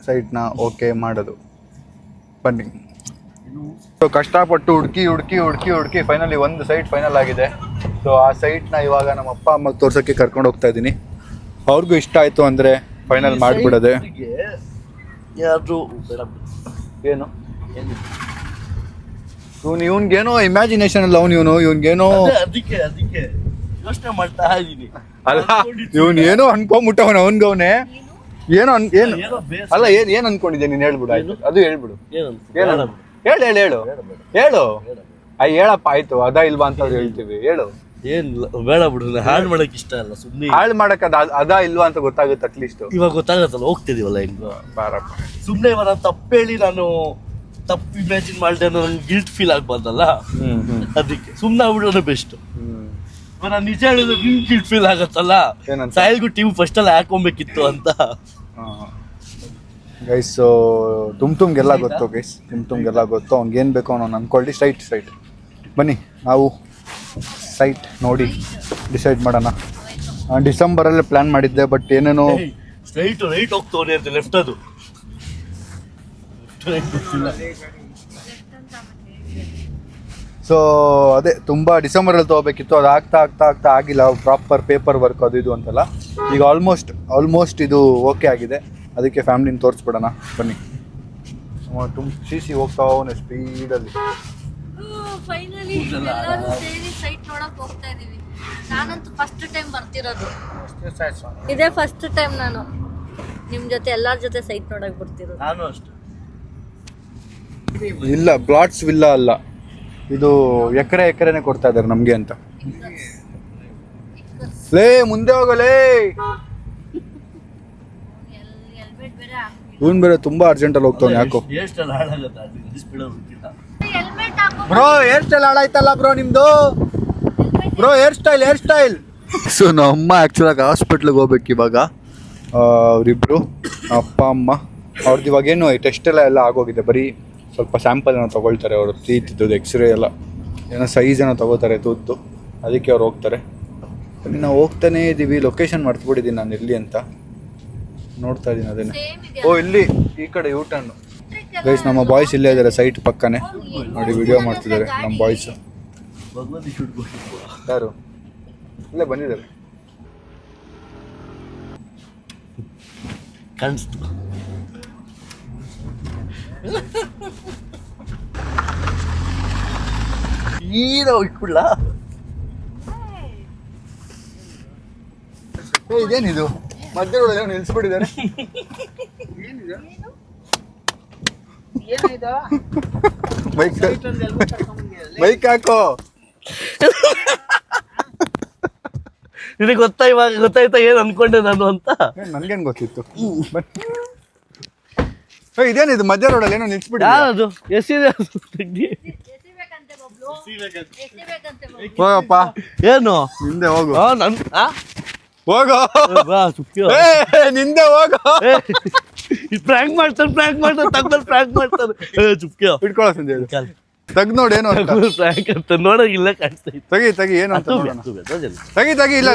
ಸೈಟ್ನ ಓಕೆ ಮಾಡೋದು. ಬನ್ನಿ. ಸೊ ಕಷ್ಟಪಟ್ಟು ಹುಡುಕಿ ಫೈನಲಿ ಒಂದು ಸೈಟ್ ಫೈನಲ್ ಆಗಿದೆ. ಸೊ ಆ ಸೈಟ್ನ ಇವಾಗ ನಮ್ಮ ಅಪ್ಪ ಅಮ್ಮಗೆ ತೋರ್ಸೋಕ್ಕೆ ಕರ್ಕೊಂಡು ಹೋಗ್ತಾ ಇದ್ದೀನಿ. ಅವ್ರಿಗೂ ಇಷ್ಟ ಆಯಿತು ಅಂದರೆ ಫೈನಲ್ ಮಾಡಿಬಿಡೋದೆ. ಏನು ಇವನ್ಗೇನೋ ಇಮ್ಯಾಜಿನೇಷನ್ ಅಲ್ಲ, ಇವನ್ಗೇನೋ ಅದಕ್ಕೆ ಯೋಚನೆ ಮಾಡ್ತಾ ಇದ್ದೀನಿ. ಅಲ್ಲ, ಏನೋ ಅನ್ಕೊಂಬಿಟ್ಟವನ ಅವನ್ಗವನೇ. ಏನು ಅಲ್ಲ, ಏನು ಅನ್ಕೊಂಡಿದ್ದೆ ನೀನು? ಹೇಳ್ಬಿಡು ಆಯ್ತು, ಅದು ಹೇಳ್ಬಿಡು. ಹೇಳು ಹೇಳಪ್ಪ. ಆಯ್ತು, ಅದಾ ಇಲ್ವಾ ಅಂತ ಅವ್ರು ಹೇಳ್ತೀವಿ. ಹೇಳು. ಏನಿಲ್ಲ, ಬೇಡ ಬಿಡು, ಹಾಳು ಮಾಡಕ್ ಇಷ್ಟ ಅಲ್ಲ. ಸುಮ್ಮನೆ ಹಾಳು ಮಾಡಕ್ ಅದಾ ಇಲ್ವಾ ಅಂತ ಗೊತ್ತಾಗುತ್ತೆ ಅಟ್ಲೀಸ್ಟ್. ಇವಾಗ ಗೊತ್ತಾಗತ್ತಲ್ಲ, ಹೋಗ್ತಿದೀವಲ್ಲ ಹೆಂಗ. ಬಾರಪ್ಪ. ಸುಮ್ಮನೆ ಇವಾಗ ತಪ್ಪು ಹೇಳಿ ನಾನು ತಪ್ಪು ಇಮ್ಯಾಜಿನ್ ಮಾಡಿದೆ ಅನ್ನೋ ನನ್ಗೆ ಗಿಲ್ಟ್ ಫೀಲ್ ಆಗ್ಬಾರ್ದಲ್ಲ, ಅದಕ್ಕೆ ಸುಮ್ಮನೆ ಆಗ್ಬಿಡೋಣ ಬೆಸ್ಟ್. ನಾನು ನಿಜ ಹೇಳಿದ್ರೆ ನಿಮ್ಗೆ ಗಿಲ್ಟ್ ಫೀಲ್ ಆಗತ್ತಲ್ಲ, ಸಾಯಿಲ್ಗೂ ಟೀಮ್ ಫಸ್ಟ್ ಅಲ್ಲಿ ಹಾಕೊಬೇಕಿತ್ತು ಅಂತ. ಗೈಸ್ ತುಮ್ಗೆಲ್ಲ ಗೊತ್ತು ಗೈಸ್, ತುಮ್ಗೆಲ್ಲ ಗೊತ್ತು. ಅವ್ನಿಗೇನು ಬೇಕೋ ಅವ್ನು ಅನ್ಕೊಳ್ಳಿ. ಸ್ಟ್ರೈಟ್ ಬನ್ನಿ, ನಾವು ಸೈಟ್ ನೋಡಿ ಡಿಸೈಡ್ ಮಾಡೋಣ. ಡಿಸೆಂಬರಲ್ಲೇ ಪ್ಲ್ಯಾನ್ ಮಾಡಿದ್ದೆ, ಬಟ್ ಏನೇನೋ ಸ್ಟ್ರೈಟ್ ರೈಟ್ ಹೋಗ್ತವನೆ ಅಂತ ಲೆಫ್ಟ್ ಅದು. ಸೊ ಅದೇ ತುಂಬ ಡಿಸೆಂಬರಲ್ಲಿ ತೊಗೋಬೇಕಿತ್ತು. ಅದು ಆಗ್ತಾ ಆಗಿಲ್ಲ. ಪ್ರಾಪರ್ ಪೇಪರ್ ವರ್ಕ್ ಅದು ಇದು ಅಂತಲ್ಲ. ಈಗ ಆಲ್ಮೋಸ್ಟ್ ಇದು ಓಕೆ ಆಗಿದೆ. ಅದಕ್ಕೆ ಫ್ಯಾಮ್ಲಿನ ತೋರಿಸ್ಬಿಡೋಣ ಬನ್ನಿ. ಸಿ ಹೋಗ್ತಾ ಅವನು ಸ್ಪೀಡಲ್ಲಿ. ಫೈನಲಿ ಎಲ್ಲರೂ ಸೇರಿ ಸೈಟ್ ನೋಡಕ್ ಹೋಗ್ತಾ ಇದೀವಿ. ನಾನಂತೂ ಫಸ್ಟ್ ಟೈಮ್ ಬರ್ತಿರೋದು, ಇದೇ ಫಸ್ಟ್ ಟೈಮ್ ನಾನು ನಿಮ್ ಜೊತೆ ಎಲ್ಲಾರ ಜೊತೆ ಸೈಟ್ ನೋಡಕ್ ಬರ್ತಿರೋದು. ನಾನು ಅಷ್ಟೇ. ಇಲ್ಲ, ಪ್ಲಾಟ್ಸ್ ವಿಲ್ಲ ಅಲ್ಲ, ಇದು ಎಕರೆನೇ ಕೊಡ್ತಾ ಇದ್ದಾರೆ ನಮಗೆ ಅಂತ. ಲೇ ಮುಂದೆ ಹೋಗಲೇ. ಹೆಲ್ಮೆಟ್ ಬೇರೆ ಇವನ್ ಬೇರೆ ತುಂಬಾ ಅರ್ಜೆಂಟಲ್ಲಿ ಹೋಗ್ತಾನೆ. ಯಾಕೋ ಎಷ್ಟೆಲ್ಲ ಹಾಳಾಗತ್ತೆ, ಸ್ಪೀಡ್ ಹೋಗ್ತಿಲ್ಲ. ಹೆಲ್ಮೆಟ್ ಹಾಕೋ ಬ್ರೋ. ಹೇರ್ ಸ್ಟೈಲ್ ಹಾಳಾಯ್ತಲ್ಲ ಬ್ರೋ ನಿಮ್ದು. Bro hair style. ಸೊ ನಮ್ಮ ಅಮ್ಮ ಆ್ಯಕ್ಚುಲಾಗಿ ಹಾಸ್ಪಿಟ್ಲಿಗೆ ಹೋಗ್ಬೇಕು ಇವಾಗ. ಅವರಿಬ್ಬರು ಅಪ್ಪ ಅಮ್ಮ ಅವ್ರದ್ದು ಇವಾಗೇನು ಟೆಸ್ಟ್ ಎಲ್ಲ ಆಗೋಗಿದೆ. ಬರೀ ಸ್ವಲ್ಪ ಸ್ಯಾಂಪಲ್ ಏನೋ ತೊಗೊಳ್ತಾರೆ. ಅವರು ತೀತಿದ್ದು ಎಕ್ಸ್ರೇ ಎಲ್ಲ ಏನೋ ಸೈಜ್ ಏನೋ ತೊಗೋತಾರೆ ತೂತು. ಅದಕ್ಕೆ ಅವ್ರು ಹೋಗ್ತಾರೆ. ನಾವು ಹೋಗ್ತಾನೇ ಇದ್ದೀವಿ. ಲೊಕೇಶನ್ ಮರ್ತ್ಬಿಟ್ಟಿದ್ದೀನಿ ನಾನು ಎಲ್ಲಿ ಅಂತ. ನೋಡ್ತಾ ಇದ್ದೀನಿ ಅದನ್ನೇ. ಓ ಇಲ್ಲಿ ಈ ಕಡೆ ಯೂಟರ್ನು. ಗೈಸ್ ನಮ್ಮ ಬಾಯ್ಸ್ ಇಲ್ಲೇ ಇದ್ದಾರೆ ಸೈಟ್ ಪಕ್ಕನೇ. ನೋಡಿ ವಿಡಿಯೋ ಮಾಡ್ತಿದ್ದಾರೆ ನಮ್ಮ ಬಾಯ್ಸು. ಯಾರು? ಇಲ್ಲೇ ಬಂದಿದ್ದಾರೆ. ಕಾಣಿಸ್ತು. ಏನೋ ಇಟ್ಬಿಡ್ಲ. ಇದೇನಿದು ಮಧ್ಯೆ ನಿಲ್ಸ್ಬಿಟ್ಟಿದ್ದಾರೆ. ಬೈಕ್ ಹಾಕೋ. ನಿನಗೆ ಗೊತ್ತಾಯ್ತಾ ಏನ್ ಅನ್ಕೊಂಡೆ ನಾನು ಅಂತ? ನನ್ಗೇನ್ ಗೊತ್ತಿತ್ತು. ಇದೇನಿದು ಮಧ್ಯ ರೋಡಲ್ಲಿ ಏನೋ ನಿಲ್ಸ್ಬಿಡಿ. ಯಾರದು? ಎಷ್ಟಿದೆ? ಹೋಗಪ್ಪ. ಏನು ನಿಂದೆ ಹೋಗು. ಹೋಗೋ ನಿಂದೆ ಹೋಗೋ. ಪ್ರ್ಯಾಂಕ್ ಮಾಡ್ತಾರೆ ತಗ್ದಲ್ಲಿ ಪ್ರ್ಯಾಂಕ್ ಮಾಡ್ತಾರೆ. ಚುಪ್ಕೆ ಇಟ್ಕೊಳ್ಳೋ ಸಂಜೆ ತೆಗ್ ನೋಡಿ ಏನು ಅಂತ. ಪ್ರ್ಯಾಂಕ್ ಅಂತ ನೋಡೋಗಿಲ್ಲ ಕಾಣಿಸ್ತಾ. ತೆಗಿ ಏನು ಅಂತ ತೆಗಿ. ಇಲ್ಲ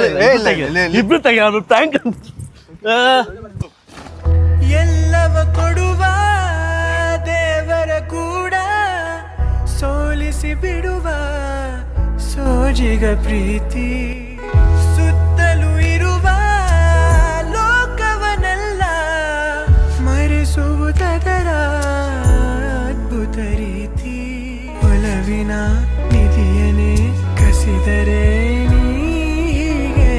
ಇಬ್ರು ತೆಗಿ. ಅವ್ನು ಪ್ರ್ಯಾಂಕ್ ಅಂತ ಎಲ್ಲವ ವರವ ಕೊಡುವ ದೇವರ ಕೂಡ ಸೋಲಿಸಿ ಬಿಡುವ ಸೋಜಿಗ ಪ್ರೀತಿ ಸುತ್ತಲೂ ಇರುವ ಲೋಕವನೆಲ್ಲ ಮರೆಸುವುದರ ಅದ್ಭುತ ರೀತಿ ಒಲವಿನ ನಿಧಿಯನೇ ಕಸಿದರೆ ನೀಗೆ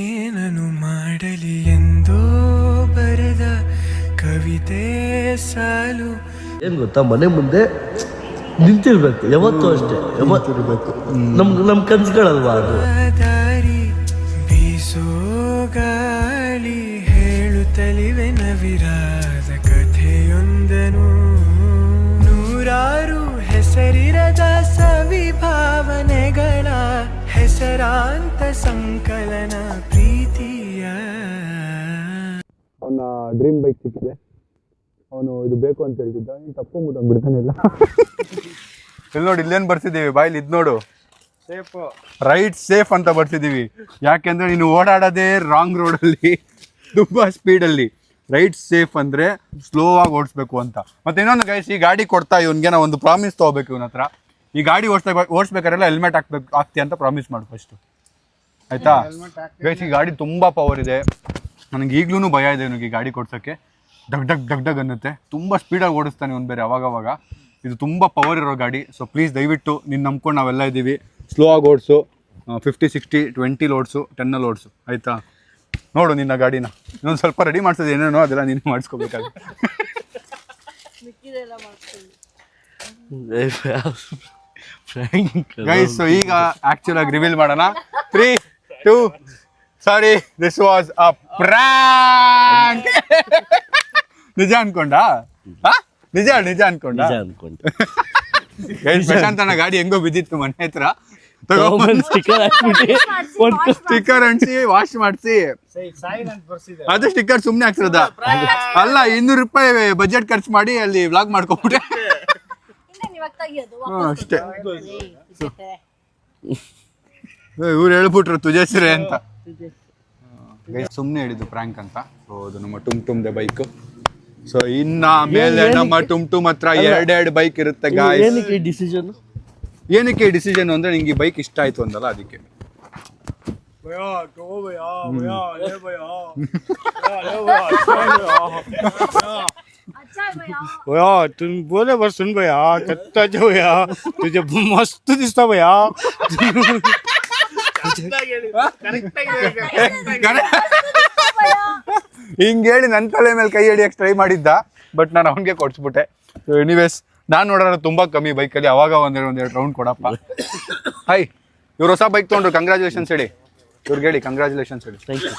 ಏನನು ಮಾಡಲಿ ಎಂದೋ ಬರೆದ ಕವಿತೆ ಸಾಲು ಏನ್ ಗೊತ್ತಾ, ಮನೆ ಮುಂದೆ ನಿಂತಿರ್ಬೇಕು ಯಾವತ್ತೂ ಅಷ್ಟೇ. ನಮ್ ಕನ್ಸುಗಳಲ್ವಾ ಅದು. ದಾರಿ ಬೀಸೋ ಗಾಳಿ ಹೇಳುತ್ತಲಿವೆ ನವಿರಾದ ಕಥೆಯೊಂದನು ನೂರಾರು ಹೆಸರಿರದ ಸವಿಭಾವನೆಗಳ ಹೆಸರಾಂತ ಸಂಕಲನ ಪ್ರೀತಿಯ. ಅವನ ಡ್ರೀಮ್ ಬೈಕ್ ಸಿಕ್ಕಿದೆ, ಅವನು ಇದು ಬೇಕು ಅಂತ ಹೇಳ್ತಿದ್ದ, ನೀನು ತಪ್ಪು ಬಿಡ್ತಾನಿಲ್ಲ. ಇಲ್ಲಿ ನೋಡಿ, ಇಲ್ಲೇನು ಬರ್ತಿದ್ದೀವಿ ಬಾಯ್ಲಿ, ಇದು ನೋಡು, ಸೇಫ್ ರೈಟ್ ಸೇಫ್ ಅಂತ ಬರ್ತಿದ್ದೀವಿ. ಯಾಕೆಂದರೆ ನೀನು ಓಡಾಡೋದೇ ರಾಂಗ್ ರೋಡಲ್ಲಿ, ತುಂಬ ಸ್ಪೀಡಲ್ಲಿ. ರೈಟ್ ಸೇಫ್ ಅಂದರೆ ಸ್ಲೋ ಆಗಿ ಓಡಿಸ್ಬೇಕು ಅಂತ. ಮತ್ತು ಇನ್ನೊಂದು ಗೈಸ್, ಈ ಗಾಡಿ ಕೊಡ್ತಾ ಇವನಿಗೆ ನಾವು ಒಂದು ಪ್ರಾಮಿಸ್ ತೊಗೋಬೇಕು ಇವನ ಹತ್ರ. ಈ ಗಾಡಿ ಓಡಿಸ್ಬೇಕಾರೆಲ್ಲ ಹೆಲ್ಮೆಟ್ ಹಾಕ್ತಿ ಅಂತ ಪ್ರಾಮಿಸ್ ಮಾಡು ಫಸ್ಟು, ಆಯಿತಾ ಗೈಸ್? ಈ ಗಾಡಿ ತುಂಬ ಪವರ್ ಇದೆ, ನನಗೆ ಈಗಲೂ ಭಯ ಇದೆ ಇವನಿಗೆ ಈ ಗಾಡಿ ಕೊಡ್ಸೋಕ್ಕೆ. ಡಗ್ ಡಗ್ ಡಗ್ ಡಗ್ ಅನ್ನುತ್ತೆ, ತುಂಬ ಸ್ಪೀಡಾಗಿ ಓಡಿಸ್ತಾನೆ ಇವನು ಬೇರೆ ಅವಾಗವಾಗ. ಇದು ತುಂಬ ಪವರ್ ಇರೋ ಗಾಡಿ. ಸೊ ಪ್ಲೀಸ್ ದಯವಿಟ್ಟು ನಿನ್ನ ನಂಬ್ಕೊಂಡು ನಾವೆಲ್ಲ ಇದ್ದೀವಿ, ಸ್ಲೋ ಆಗಿ ಓಡಿಸು. 50, 60, 20 ಓಡಿಸು, 10 ಓಡಿಸು, ಆಯಿತಾ? ನೋಡು ನಿನ್ನ ಗಾಡಿನ ಇನ್ನೊಂದು ಸ್ವಲ್ಪ ರೆಡಿ ಮಾಡ್ಸೋದು ಏನೇನೋ ಅದೆಲ್ಲ ನೀನು ಮಾಡಿಸ್ಕೋಬೇಕಾಗುತ್ತೆ. ಗೈಸ್, ಸೊ ಈಗ ಆಕ್ಚುಲ್ ಆಗಿ ರಿವೀಲ್ ಮಾಡೋಣ. 3, 2, ಸಾರಿ, ದಿಸ್ ವಾಸ್ ಅ ಪ್ರಾಂಕ್. ನಿಜ ಅನ್ಕೊಂಡ? ನಿಜ ಅನ್ಕೊಂಡ? ಪ್ರಶಾಂತ್ ಅಣ್ಣ ಗಾಡಿ ಹೆಂಗೋ ಬಿದ್ದಿತ್ತು ಮನೆ ಹತ್ರ, ಸ್ಟಿಕ್ಕರ್ ಅಂಟಿಸಿ ವಾಶ್ ಮಾಡಿಸಿ, ಅದು ಸ್ಟಿಕ್ಕರ್ ಸುಮ್ಮನೆ ಹಾಕ್ಸಿರೋದ ಅಲ್ಲ, 200 ರೂಪಾಯಿ ಬಜೆಟ್ ಖರ್ಚು ಮಾಡಿ ಅಲ್ಲಿ ವ್ಲಾಗ್ ಮಾಡ್ಕೊಂಡ್ಬಿಟ್ಟೆ ಅಷ್ಟೇ. ಇವ್ರು ಹೇಳ್ಬಿಟ್ರು ತುಜಸ್ರೆ ಅಂತ, ಸುಮ್ಮನೆ ಹೇಳಿದ್ದು ಪ್ರಾಂಕ್ ಅಂತ. ಸೊ ಅದು ನಮ್ಮ ಟುಮ್ ದೆ ಬೈಕ್. ಸೊ ಇನ್ನ ಮೇಲೆ ನಮ್ಮ ಟುಮ್ ಹತ್ರ 2 ಬೈಕ್ ಇರುತ್ತೆ ಗಾಯ್ಸ್. ಏನಕ್ಕೆ ಡಿಸಿಷನ್ ಅಂದ್ರೆ ನಿಂಗೆ ಈ ಬೈಕ್ ಇಷ್ಟ ಆಯ್ತು ಅಂದಲ್ಲ, ಅದಕ್ಕೆ. भैया तुम बोले बस सुन भैया, कितना जो भैया तुझे मस्त दिसता भैया. ಹಿಂಗೆ ಹೇಳಿ ನನ್ನ ತಲೆ ಮೇಲೆ ಕೈ ಹಿಡಿಯಕ್ಕೆ ಟ್ರೈ ಮಾಡಿದ್ದ, ಬಟ್ ನಾನು ಅವನಿಗೆ ಕೊಡ್ಸ್ಬಿಟ್ಟೆ. ಸೊ ಎನಿವೇಸ್, ನಾನು ನೋಡೋಣ ತುಂಬ ಕಮ್ಮಿ ಬೈಕಲ್ಲಿ, ಅವಾಗ ಒಂದೆರಡು ರೌಂಡ್ ಕೊಡಪ್ಪ. ಹಾಯ್, ಇವ್ರು ಹೊಸ ಬೈಕ್ ತೊಗೊಂಡ್ರು, ಕಂಗ್ರ್ಯಾಚುಲೇಷನ್ಸ್ ಹೇಳಿ ಇವ್ರಿಗೆ, ಹೇಳಿ ಕಂಗ್ರ್ಯಾಚುಲೇಷನ್ಸ್ ಹೇಳಿ. Thank you.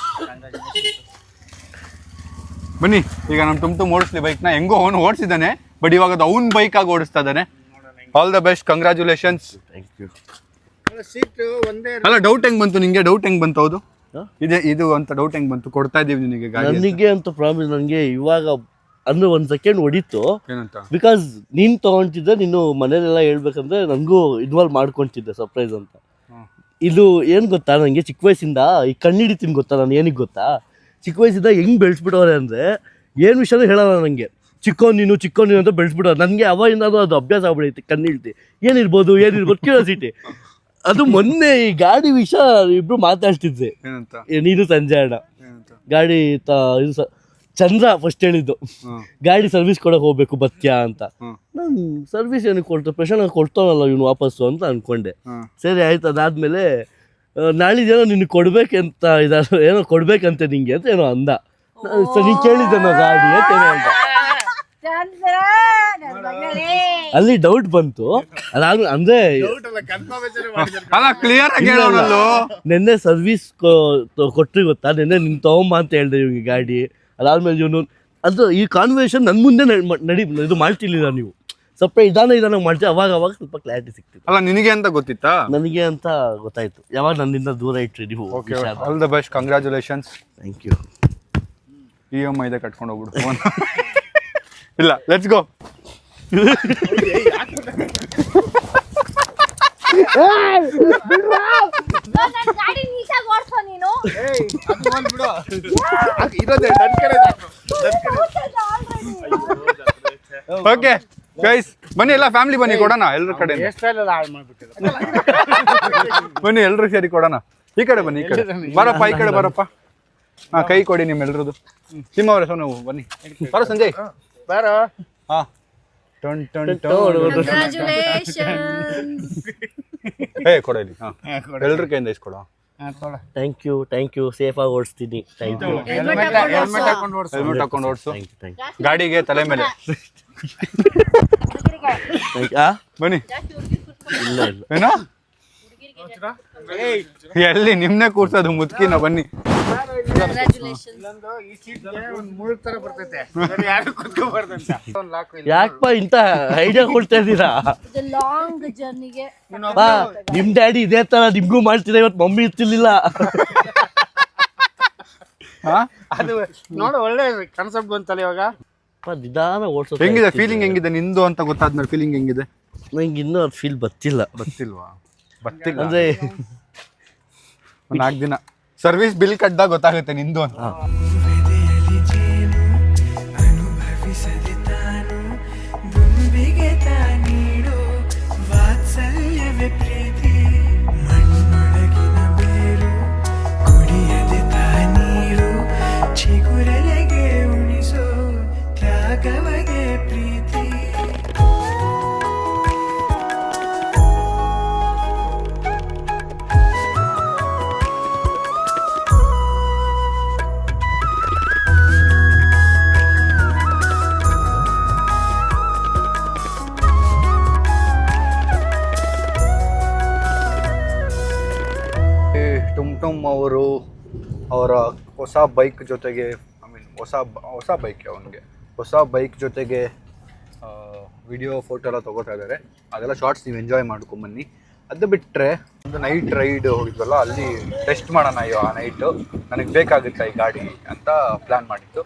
ಬನ್ನಿ ಈಗ ನಮ್ಮ ಟುಮ್ ಓಡಿಸ್ಲಿ ಬೈಕ್ನ. ಹೆಂಗೋ ಅವನು ಓಡಿಸಿದ್ದಾನೆ, ಬಟ್ ಇವಾಗ ಅದು ಅವ್ನ ಬೈಕಾಗಿ ಓಡಿಸ್ತಾ ಇದ್ದಾನೆ. All the best, congratulations. Thank you. ಅಲ್ಲ, ಡೌಟ್ ಹೆಂಗ್ ಬಂತು ನಿಂಗೆ? ಡೌಟ್ ಹೆಂಗ್ ಬಂತು? ಹೌದು, ಇದು ಅಂತ ಡೌಟ್ ಹೆಂಗ್ ಬಂತು? ಕೊಡ್ತಾ ಇದೀವಿ ನಿನಗೆ ಗಾಡಿ ನನಗೆ ಅಂತ ಪ್ರಾಮಿಸ್. ನನಗೆ ಇವಾಗ ಅಂದ್ರೆ 1 ಸೆಕೆಂಡ್ ಹೊಡಿತು, ಏನಂತ? ಬಿಕಾಸ್ ನೀನ್ ತಗೊಂತಿದ್ದೆ, ನೀನು ಮನೇಲೆಲ್ಲ ಹೇಳ್ಬೇಕಂದ್ರೆ ನನಗೂ ಇನ್ವಾಲ್ವ್ ಮಾಡ್ಕೊಂತಿದ್ದೆ ಸರ್ಪ್ರೈಸ್ ಅಂತ. ಇದು ಏನ್ ಗೊತ್ತಾ, ನನಗೆ ಚಿಕ್ಕ ವಯಸ್ಸಿಂದ ಈ ಕಣ್ಣಿಡಿತೀನಿ ಗೊತ್ತಾ, ನಾನು ಏನಿಗೆ ಗೊತ್ತಾ, ಚಿಕ್ಕ ವಯಸ್ಸಿಂದ ಹೆಂಗ್ ಬೆಳೆಸ್ಬಿಟ್ಟವ್ರೆ ಅಂದ್ರೆ ಏನು ವಿಷಯನೂ ಹೇಳೋಣ ನನಗೆ. ಚಿಕ್ಕವನು ನೀನು ಅಂತ ಬೆಳೆಸ್ಬಿಡೋರು. ನನಗೆ ಅವಾಗಿಂದ ಅದು ಅಭ್ಯಾಸ ಆಗ್ಬಿಡೈತಿ, ಕಣ್ಣಿಡ್ತಿ ಏನಿರ್ಬೋದು ಕ್ಯೂರಿಯಾಸಿಟಿ. ಅದು ಮೊನ್ನೆ ಈ ಗಾಡಿ ವಿಷಯ ಇಬ್ರು ಮಾತಾಡ್ತಿದ್ದೆ, ನೀನು ಸಂಜೆ ಅಣ್ಣ. ಗಾಡಿ ಇದು ಚಂದ್ರ ಫಸ್ಟ್ ಹೇಳಿದ್ದು, ಗಾಡಿ ಸರ್ವಿಸ್ ಕೊಡಕ್ಕೆ ಹೋಗ್ಬೇಕು ಬತ್ಯಾ ಅಂತ. ನಾನು ಸರ್ವಿಸ್ ಏನಕ್ಕೆ ಕೊಡ್ತಾರೆ, ಪ್ರಶಾಂತ್ ಕೊಡ್ತಾನಲ್ಲ ಇವನು ವಾಪಸ್ಸು ಅಂತ ಅನ್ಕೊಂಡೆ. ಸರಿ ಆಯ್ತು. ಅದಾದ್ಮೇಲೆ ನಾಳಿದ್ದೇನೋ ನಿನ್ಗೆ ಕೊಡ್ಬೇಕಂತ ಏನೋ ಕೊಡ್ಬೇಕಂತೆ ನಿಂಗೆ ಅಂತ ಏನೋ ಅಂದ. ನೀನು ಕೇಳಿದ್ದೆ ನಾ ಗಾಡಿ ಅಂತ ಏನೋ ಅಂದ. ಅಲ್ಲಿ ಡೌಟ್ ಬಂತು. ಅದಾದ್ಮೇಲೆ ಅಂದ್ರೆ ನಿನ್ನೆ ಸರ್ವಿಸ್ ಕೊಟ್ರಿ ಗೊತ್ತಾ, ನಿನ್ನೆ ನಿನ್ ತಗೊಂಬ ಅಂತ ಹೇಳ್ದೆ ಇವ್ನಿಗೆ ಗಾಡಿ. ಅದಾದ್ಮೇಲೆ ಇವನು ಅದು ಈ ಕಾನ್ವರ್ಸೇಷನ್ ನನ್ನ ಮುಂದೆ ಇದು ಮಾಡ್ತಿರ್ಲಿಲ್ಲ ನೀವು, ಸ್ವಲ್ಪ ಇದಾನ ಮಾಡ್ತೀವಿ. ಅವಾಗ ಸ್ವಲ್ಪ ಕ್ಲಾರಿಟಿ ಸಿಕ್ತಿತ್ತು. ಅಲ್ಲ, ನಿನಗೆ ಅಂತ ಗೊತ್ತಿತ್ತಾ? ನನಗೆ ಅಂತ ಗೊತ್ತಾಯ್ತು, ಯಾವಾಗ ನನ್ನಿಂದ ದೂರ ಇಟ್ರಿ ನೀವು. All the best, congratulations. Thank you. EMI ಇದೆ ಕಟ್ಕೊಂಡು ಹೋಗ್ಬಿಡು. ಇಲ್ಲ, ಲೆಟ್ಸ್ ಗೋ. ನನ್ ಗಾಡಿ ನೀಟಾಗಿ ಓಡ್ಸೋ ನೀನು. ಓಕೆ ಗೈಸ್ ಬನ್ನಿ ಎಲ್ಲ ಫ್ಯಾಮಿಲಿ ಬನ್ನಿ ಕೊಡೋಣ ಎಲ್ಲರ ಕಡೆ ಬನ್ನಿ ಎಲ್ರು ಸೇರಿ ಕೊಡೋಣ. ಈ ಕಡೆ ಬನ್ನಿ, ಈ ಕಡೆ ಬರಪ್ಪ, ಈ ಕಡೆ ಬರಪ್ಪ. ಹಾ ಕೈ ಕೊಡಿ ನಿಮ್ಮೆಲ್ರದ್ದು. ಸಿಂಹ ಅವರೇ ನೀವು ಬನ್ನಿ. ಬರೋ ಸಂಜಯ್ ಬಾರೋ. ಹಾ ಟೊನ್ ಟೊನ್ Congratulations. ಏ ಕೊಡ ಇಲ್ಲಿ. ಹಾ ಎಲ್ರ ಕೈಯಿಂದ ಇಸ್ಕೊಡ. ಥ್ಯಾಂಕ್ ಯು ಸೇಫ್ ಆಗಿ ಓಡಿಸ್ತೀನಿ. Thank you. ಹೆಲ್ಮೆಟ್ ಹಾಕೊಂಡು ಓಡ್ಸು. ಹೆಲ್ಮೆಟ್ ಹಾಕೊಂಡು ಓಡಿಸು. ಗಾಡಿಗೆ ತಲೆ ಮೇಲೆ ಬನ್ನಿ. ಏನೋ ಎಲ್ಲಿ ನಿಮ್ನೆ ಕೂರ್ಸೋದು ಮುದ್ಕಿನ. ಬನ್ನಿ. Congratulations. ಈ ಸೀಟ್ಗೆ ಒಂದು ಮುಳ್ಳು ತರ ಬರ್ತೈತೆ, ಯಾರು ಕುತ್ಕೋಬಾರ್ದಂತ. ಯಾಕಪ್ಪ ಇಂತ ಐಡಿಯಾ ಕೊಡ್ತಾ ಇದ್ದೀರಾ? The long journey-ಗೆ ನಿಮ್ ಡ್ಯಾಡಿ ಇದೇ ತರ ನಿಮ್ಗೂ ಮಾಡ್ತಿದ್ದೆ, ಇವತ್ತು ಮಮ್ಮಿ ಇರ್ತಿರ್ಲಿಲ್ಲ. ಅದು ನೋಡು ಒಳ್ಳೆ ಕಾನ್ಸೆಪ್ಟ್ ಬಂತಲ್ಲ ಇವಾಗ. ನಿಧಾನ ಓಡಿಸೋ. ಹೆಂಗಿದೆ ಫೀಲಿಂಗ್? ಹೆಂಗಿದೆ ನಿಂದು ಅಂತ ಗೊತ್ತಾದ್ಮೇಲೆ ಫೀಲಿಂಗ್ ಹೆಂಗಿದೆ? ನಂಗೆ ಇನ್ನೂ ಅದು ಫೀಲ್ ಗೊತ್ತಿಲ್ಲ. ಗೊತ್ತಿಲ್ಲ ಅಂದ್ರೆ ಒಂದು 4 ದಿನ ಸರ್ವಿಸ್ ಬಿಲ್ ಕಟ್ದಾಗ ಗೊತ್ತಾಗುತ್ತೆ ನಿಂದು ಅಂತ. ವೆದೆಯಲ್ಲಿ ಜೇನು ಅನುಭವಿಸದೆ ತಾನು ದುಂಬಿಗೆ ತಾನೀಡೋ ವಾತ್ಸಲ್ಯವೇ ಪ್ರೀತಿ. ಮಣ್ಣೊಳಗಿನ ಬೇರು ಕುಡಿಯದೆ ತಾನೀರು ಚಿಗುರಲೆಗೆ ಉಣಿಸೋ ತ್ಯಾಗವಗೆ ಪ್ರೀತಿ. ಟುಮ್ ಅವರು ಅವರ ಹೊಸ ಬೈಕ್ ಜೊತೆಗೆ, ಐ ಮೀನ್ ಹೊಸ ಬೈಕ್, ಅವನಿಗೆ ಹೊಸ ಬೈಕ್ ಜೊತೆಗೆ ವಿಡಿಯೋ ಫೋಟೋ ಎಲ್ಲ ತೊಗೋತಾ ಇದ್ದಾರೆ. ಅದೆಲ್ಲ ಶಾರ್ಟ್ಸ್ ನೀವು ಎಂಜಾಯ್ ಮಾಡ್ಕೊಂಬನ್ನಿ. ಅದು ಬಿಟ್ಟರೆ ಒಂದು ನೈಟ್ ರೈಡ್ ಹೋಗಿದ್ವಲ್ಲ, ಅಲ್ಲಿ ಟೆಸ್ಟ್ ಮಾಡೋಣ ಆ ನೈಟು ನನಗೆ ಬೇಕಾಗುತ್ತೆ ಈ ಗಾಡಿ ಅಂತ ಪ್ಲ್ಯಾನ್ ಮಾಡಿತ್ತು.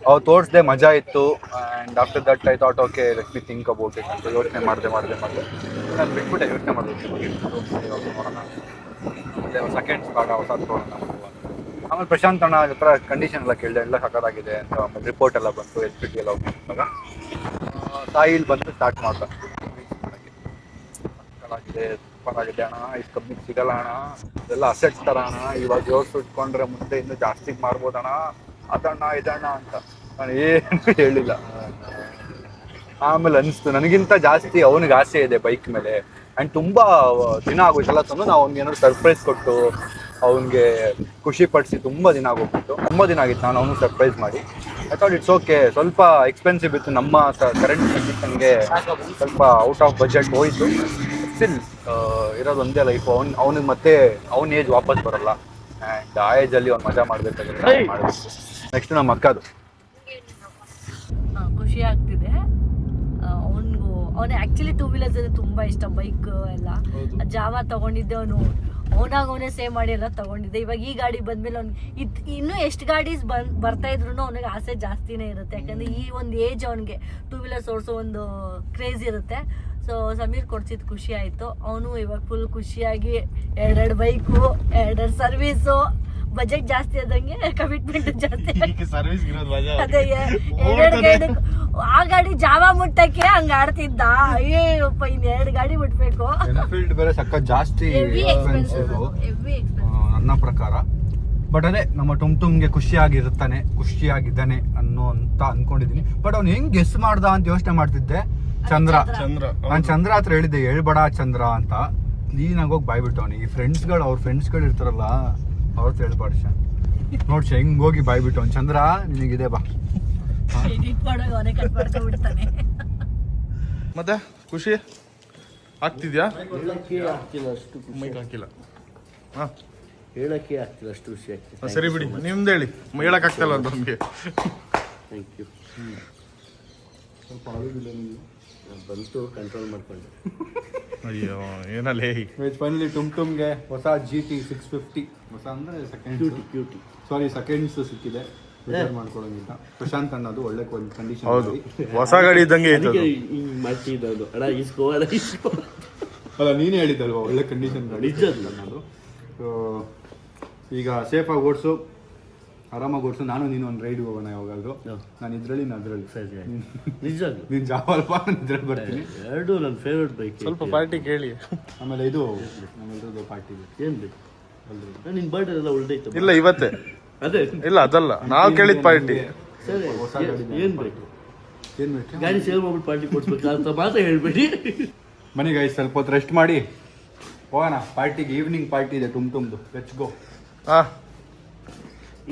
ಅವ್ರು ತೋರಿಸ್ದೆ, ಮಜಾ ಇತ್ತು. And after that I thought okay let me think about it ಅಂತ ಯೋಚನೆ ಮಾಡಿದೆ. ನಾನು ಬಿಟ್ಬಿಟ್ಟೆ ಯೋಚನೆ ಮಾಡಿದೆ, ನೋಡೋಣ ಆಮೇಲೆ ಸೆಕೆಂಡ್ಸ್ ಗಾಡ ಹೊಸದು ತೊಗೊಳ್ಳೋಣ. ಆಮೇಲೆ ಪ್ರಶಾಂತ್ ಅಣ್ಣ ಹತ್ರ ಕಂಡೀಷನ್ ಎಲ್ಲ ಕೇಳಿದೆ, ಎಲ್ಲ ಸಕ್ಕತ್ತಾಗಿದೆ ಅಂತ. ಆಮೇಲೆ ರಿಪೋರ್ಟ್ ಎಲ್ಲ ಬಂತು, SPT ಎಲ್ಲ ಹೋಗಿದ್ದಾಗ ಸಾಯಿಲ್ ಬಂದು ಸ್ಟಾರ್ಟ್ ಮಾಡ್ತಾರೆ. ಸಕ್ಕತ್ತಾಗಿದೆ, ಸೂಪರಾಗಿದೆ ಅಣ್ಣ, ಇಷ್ಟು ಕಮ್ಮಿಗೆ ಸಿಗಲ್ಲ ಅಣ್ಣ, ಇದೆಲ್ಲ ಅಸೆಟ್ಸ್ ಥರ ಅಣ್ಣ, ಇವಾಗ ಜೋಡಿಸಿ ಇಟ್ಕೊಂಡ್ರೆ ಮುಂದೆ ಇನ್ನೂ ಜಾಸ್ತಿಗೆ ಮಾರ್ಬೋದಣ್ಣ, ಅದಣ್ಣ ಇದಣ್ಣ ಅಂತ ನಾನು ಏನು ಹೇಳಿಲ್ಲ. ಆಮೇಲೆ ಅನಿಸ್ತು ನನಗಿಂತ ಜಾಸ್ತಿ ಅವನಿಗೆ ಆಸೆ ಇದೆ ಬೈಕ್ ಮೇಲೆ. ಆ್ಯಂಡ್ ತುಂಬ ದಿನ ಆಗೋಯ್ತಲ್ಲ ತಂದು ನಾವು ಅವ್ನಿಗೆ ಏನಾದ್ರು ಸರ್ಪ್ರೈಸ್ ಕೊಟ್ಟು ಅವನಿಗೆ ಖುಷಿ ಪಡಿಸಿ ತುಂಬ ದಿನ ಆಗೋಗ್ಬಿಟ್ಟು. ತುಂಬ ದಿನ ಆಗಿತ್ತು ನಾನು ಅವನು ಸರ್ಪ್ರೈಸ್ ಮಾಡಿ. I thought it's okay. ಸ್ವಲ್ಪ ಎಕ್ಸ್ಪೆನ್ಸಿವ್ ಇತ್ತು, ನಮ್ಮ ಕರೆಂಟ್ ಕಂಡೀಷನ್ಗೆ ಸ್ವಲ್ಪ ಔಟ್ ಆಫ್ ಬಜೆಟ್ ಹೋಯಿತು. ಸ್ಟಿಲ್ ಇರೋದು ಒಂದೇ ಲೈಫ್. ಅವನಿಗೆ ಮತ್ತೆ ಅವನ ಏಜ್ ವಾಪಸ್ ಬರಲ್ಲ. ಆ್ಯಂಡ್ ಆ ಏಜಲ್ಲಿ ಅವ್ನು ಮಜಾ ಮಾಡಬೇಕಾದ್ರೆ ಮಾಡಬೇಕು. ನೆಕ್ಸ್ಟ್ ನಮ್ಮ ಅಕ್ಕದು ಖುಷಿ ಆಗ್ತಿದೆ. ಅವನು ಆ್ಯಕ್ಚುಲಿ 2 ವೀಲರ್ಸ್ ಅಂದರೆ ತುಂಬ ಇಷ್ಟ, ಬೈಕ್ ಎಲ್ಲ. ಜಾವ ತೊಗೊಂಡಿದ್ದೆ, ಅವನೇ ಸೇವ್ ಮಾಡಿ ಎಲ್ಲ ತೊಗೊಂಡಿದ್ದೆ. ಇವಾಗ ಈ ಗಾಡಿ ಬಂದಮೇಲೆ ಅವ್ನಿಗೆ ಇನ್ನೂ ಎಷ್ಟು ಗಾಡೀಸ್ ಬರ್ತಾ ಇದ್ರು ಅವನಿಗೆ ಆಸೆ ಜಾಸ್ತಿನೇ ಇರುತ್ತೆ. ಯಾಕಂದರೆ ಈ ಒಂದು ಏಜ್ ಅವನಿಗೆ 2 ವೀಲರ್ಸ್ ಓಡಿಸೋ ಒಂದು ಕ್ರೇಜ್ ಇರುತ್ತೆ. ಸೊ ಸಮೀರ್ ಕೊಡ್ಸಿದ್ದು ಖುಷಿ ಆಯಿತು. ಅವನು ಇವಾಗ ಫುಲ್ ಖುಷಿಯಾಗಿ 2 ಬೈಕು, 2 ಸರ್ವೀಸು, ಬಜೆಟ್ ಜಾಸ್ತಿ ಆದಂಗೆ ಕಮಿಟ್ಮೆಂಟ್ ಜಾಸ್ತಿ. ಅದೇ 2 ಆ ಗಾಡಿ ಜಾವ ಮುಟ್ಟಕ್ಕೆ ಹಂಗ ಆಡ್ತಿದ್ದ. ಅಯ್ಯಪ್ಪ, ಇನ್ನು 2 ಗಾಡಿ ಮುಟ್ಬೇಕು. ಎನ್ಫೀಲ್ಡ್ ಬೇರೆ ಸಕ್ಕ ಜಾಸ್ತಿ ಎಕ್ಸ್ಪೆನ್ಸಿವ್ ನನ್ನ ಪ್ರಕಾರ. ಬಟ್ ಅದೇ ನಮ್ಮ ಟುಮ್ಗೆ ಖುಷಿಯಾಗಿದ್ದಾನೆ ಅಂತ ಅನ್ಕೊಂಡಿದ್ದೀನಿ. ಬಟ್ ಅವ್ನು ಹೆಂಗ್ ಗೆಸ್ ಮಾಡ್ದ ಅಂತ ಯೋಚನೆ ಮಾಡ್ತಿದ್ದೆ. ಚಂದ್ರ ನಾನು ಚಂದ್ರ ಹತ್ರ ಹೇಳಿದ್ದೆ, ಹೇಳ್ಬೇಡ ಚಂದ್ರ ಅಂತ. ನೀನಾಗ ಹೋಗಿ ಬಾಯ್ಬಿಟ್ಟು ಅವ್ನಿಗೆ ಅವ್ರ ಫ್ರೆಂಡ್ಸ್ಗಳು ಇರ್ತಾರಲ್ಲ ಅವ್ರ ಹತ್ರ ಹೇಳ್ಬಾರ್ದು. ನೋಡ್ಸಿ ಹೆಂಗ್ ಹೋಗಿ ಬಾಯ್ಬಿಟ್ಟು ಅವ್ನು, ಚಂದ್ರ ನಿನಗಿದೆ ಬಾ. ಮತ್ತೆ ಖುಷಿ ಆಗ್ತಿದ್ಯಾ? ಮೈಕ್ ಹಾಕಿಲ್ಲ, ಹೇಳಕ್ಕೆ ಆಗ್ತಿಲ್ಲ, ಅಷ್ಟು ಖುಷಿ ಆಗ್ತಿದೆ. ಸರಿ ಬಿಡಿ, ನಿಮ್ದು ಹೇಳಿ. ಹೇಳಕ್ ಆಗ್ತಲ್ಲ ಅಂತ ನಮ್ಗೆ. Thank you. ಬಂತು, ಕಂಟ್ರೋಲ್ ಮಾಡ್ಕೊಂಡೆ. ಅಯ್ಯೋ ಏನಲ್ಲೇ. ಫೈನಲಿ ಟುಮ್ಗೆ ಹೊಸ GT 650 ಹೊಸ ಅಂದ್ರೆ ಸೆಕೆಂಡ್ಸ್ ಸಿಕ್ಕಿದೆ. ಮಾಡ್ಕೊಳಂಗಿಲ್ಲ. ಪ್ರಶಾಂತ್ ಅನ್ನೋದು ಒಳ್ಳೆ ಕಂಡೀಷನ್. ಹೌದು, ಹೊಸ ಗಾಡಿ ಇದ್ದಂಗೆ ಮಾಡ್ತಿದ್ದು ಅಣ್ಣ, ಇಸ್ಕೋ ಅಲ್ಲ ನೀನೇ ಹೇಳಿದ್ದಲ್ವ ಒಳ್ಳೆ ಕಂಡೀಷನ್ ಗಾಡಿ ನಿಜ ಅದು. ಅದು ಸೊ ಈಗ ಸೇಫಾಗಿ ಓಡಿಸು, ಆರಾಮಾಗಿ ಓಡಿಸು. ನಾನು ನೀನು ಒಂದು ರೈಡ್ ಹೋಗೋಣ ಯಾವಾಗಾದ್ರು. ನಾನು ಇದರಲ್ಲಿ ನಿಜ ಅದು. ನೀನು ಜಾವಲ್ಪ ನಾನು ಇದ್ರಲ್ಲಿ ಬರ್ತೀನಿ. ಎರಡು ನನ್ನ ಫೇವ್ರೆಟ್ ಬೈಕ್. ಸ್ವಲ್ಪ ಪಾರ್ಟಿ ಕೇಳಿ. ಆಮೇಲೆ ಇದು ನಮ್ಮೆಲ್ಲರದ್ದು ಪಾರ್ಟಿ ಇದೆ. ಏನ್ ಬೇಕು ನಿನ್ ಬರ್ಡೇ ಎಲ್ಲ ಉಳ್ದೈತೆ. ಇಲ್ಲ ಇವತ್ತೇ. ಅದೇ ಇಲ್ಲ ಅದಲ್ಲ, ನಾವು ಕೇಳಿದ ಪಾರ್ಟಿ. ಸರಿ ಹೊಸ ಗಾಡಿ ಏನ್ ಬೇಕು? ಏನು ಬೇಕು? ಗಾಡಿ ಸೇಲ್ ಮಾಡ್ಬಿಟ್ಟು ಪಾರ್ಟಿ ಕೊಡ್ಸ್ಬೇಕು ಅಂತ ಮಾತ್ರ ಹೇಳ್ಬೇಡಿ. ಬನ್ನಿ ಗೈಸ್, ಸ್ವಲ್ಪ ಹೊತ್ತು ರೆಸ್ಟ್ ಮಾಡಿ ಹೋಗೋಣ ಪಾರ್ಟಿಗೆ. ಈವ್ನಿಂಗ್ ಪಾರ್ಟಿ ಇದೆ ಟುಮ್ದು. Let's go. ಹಾಂ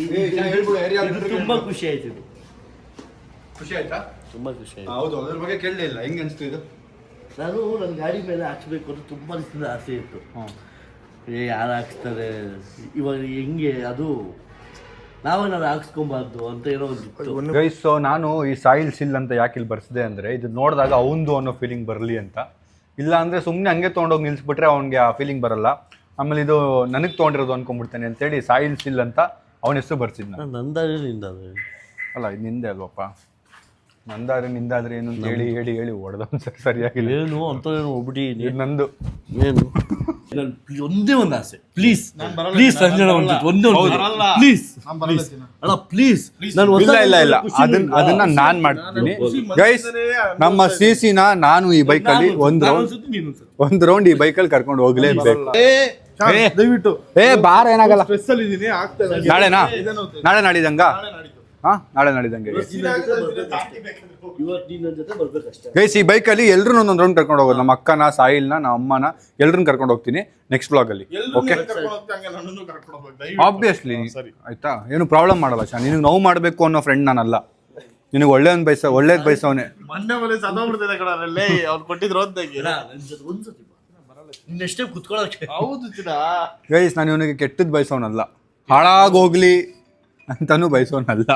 ಇದು ತುಂಬಾ ಖುಷಿ ಆಯ್ತು. ಇದು ಖುಷಿ ಆಯ್ತಾ? ತುಂಬಾ ಖುಷಿ ಆಯ್ತು. ಹೌದು, ಅದ್ರ ಬಗ್ಗೆ ಕೇಳಲೇ ಇಲ್ಲ. ಹೆಂಗೆ ಅನಿಸ್ತು ಇದು? ನಾನು ನನ್ನ ಗಾಡಿ ಮೇಲೆ ಹಾಕ್ಸ್ಬೇಕು ಅಂತ ತುಂಬಾ ದಿವಸದಿಂದ ಆಸೆ ಇತ್ತು. ಯಾರು ಹಾಕ್ಸ್ತಾರೆ ಇವಾಗ ಹೆಂಗೆ ಅದು ನಾವೇನಾದ್ರು ಹಾಕ್ಸ್ಕೊಬಾರ್ದು ಅಂತ ಏನೋ ಒಂದು ಗೈಸ್, ಸೊ ನಾನು ಈ ಸಾಯಿಲ್ ಸಿಲ್ ಅಂತ ಯಾಕೆ ಇಲ್ಲಿ ಬರ್ಸಿದೆ ಅಂದರೆ ಇದು ನೋಡಿದಾಗ ಅವಂದು ಅನ್ನೋ ಫೀಲಿಂಗ್ ಬರಲಿ ಅಂತ. ಇಲ್ಲ ಅಂದರೆ ಸುಮ್ಮನೆ ಹಂಗೆ ತೊಗೊಂಡೋಗಿ ನಿಲ್ಲಿಸ್ಬಿಟ್ರೆ ಅವ್ನಿಗೆ ಆ ಫೀಲಿಂಗ್ ಬರಲ್ಲ. ಆಮೇಲೆ ಇದು ನನಗೆ ತೊಗೊಂಡಿರೋದು ಅನ್ಕೊಂಡ್ಬಿಡ್ತಾನೆ ಅಂತೇಳಿ ಸಾಯಿಲ್ ಸಿಲ್ ಅಂತ ಅವನ ಹೆಸರು ಬರ್ಸಿದ್ನ. ನಂದಾದ್ರೆ ನಿಂದಾದ್ರೆ ಅಲ್ಲ, ಇದು ನಿಂದೆ ಅಲ್ವಪ್ಪ. ನಂದಾದ್ರೆ ನಿಂದಾದ್ರೆ ಏನು ಅಂತ ಹೇಳಿ ಹೇಳಿ ಹೇಳಿ ಹೊಡೆದ ಸರಿಯಾಗಿಲ್ಲ. ಏನು ಅಂತೇನು ಒಬ್ಬಿಟ್ಟು ಇದು ನಂದು. ಏನು ನನ್ ಒಂದೇ ಒಂದು ಆಸೆ, ಪ್ಲೀಸ್ ಪ್ಲೀಸ್ ಸಂಜನಾ, ಒಂದೇ ಒಂದು ಪ್ಲೀಸ್ ಅಲ್ಲ ಪ್ಲೀಸ್. ನಾನು ಇಲ್ಲ ಅದನ್ನ ನಾನ್ ಮಾಡ್ತೀನಿ ಗೈಸ್. ನಮ್ಮ ಸಿಸಿನ ನಾನು ಈ ಬೈಕಲ್ಲಿ ಒಂದು ರೌಂಡ್ ಈ ಬೈಕಲ್ಲಿ ಕರ್ಕೊಂಡು ಹೋಗ್ಲೇಬೇಕು. ದಯವಿಟ್ಟು ಬಾರ ಏನಾಗಲ್ಲ. ಸ್ಟ್ರೆಸ್ ಅಲ್ಲಿ ಇದೀನಿ, ಆಗ್ತಾ ಇಲ್ಲ. ನಾಳೆನಾ? ನಾಳೆ ನಾಡಿದಂಗ? ಹಾ, ನಾಳೆ ನಾಡಿದಂಗೆ ಇವತ್ತು ನಿನ್ನ ಜೊತೆ ಬರ್ಬೇಕಷ್ಟೇ ಗೈಸ್. ಈ ಬೈಕಲ್ಲಿ ಎಲ್ರು ಒಂದೊಂದು ರೌಂಡ್ ಕರ್ಕೊಂಡು ಹೋಗೋದು. ನಮ್ಮ ಅಕ್ಕನ, ಸಾಯಿಲ್ನ, ನಮ್ಮ ಅಮ್ಮನ ಎಲ್ರನ್ನ ಕರ್ಕೊಂಡು ಹೋಗ್ತೀನಿ ನೆಕ್ಸ್ಟ್ ಬ್ಲಾಗಲ್ಲಿ. ಓಕೆ, ಆಬ್ವಿಯಸ್ಲಿ ಆಯ್ತಾ? ಏನು ಪ್ರಾಬ್ಲಮ್ ಮಾಡಲ್ಲ. ನಿನಗೆ ನೋವು ಮಾಡಬೇಕು ಅನ್ನೋ ಫ್ರೆಂಡ್ ನಾನಲ್ಲ. ನಿನಗೆ ಒಳ್ಳೇದು ಬಯಸವನೇ. ಮೊನ್ನೆ ಮನೆ ಸದೋಗ್ಬಿಡ್ತಿದೆ ಕಡೆ ಅವ್ರು ಕೊಟ್ಟಿದ್ರು ಅಂತಾಗಿ. ಒಂದ್ಸತಿ ನಿನ್ನೆಷ್ಟೇ ಕುತ್ಕೊಳ್ಳೋಕೆ. ಹೌದು ಚಿನ್ನ. ಗೈಸ್, ನಾನು ಇವನಿಗೆ ಕೆಟ್ಟದ್ದು ಬಯಸೋನಲ್ಲ, ಹಾಳಾಗೋಗ್ಲಿ ಅಂತಾನು ಬಯಸೋನಲ್ಲ.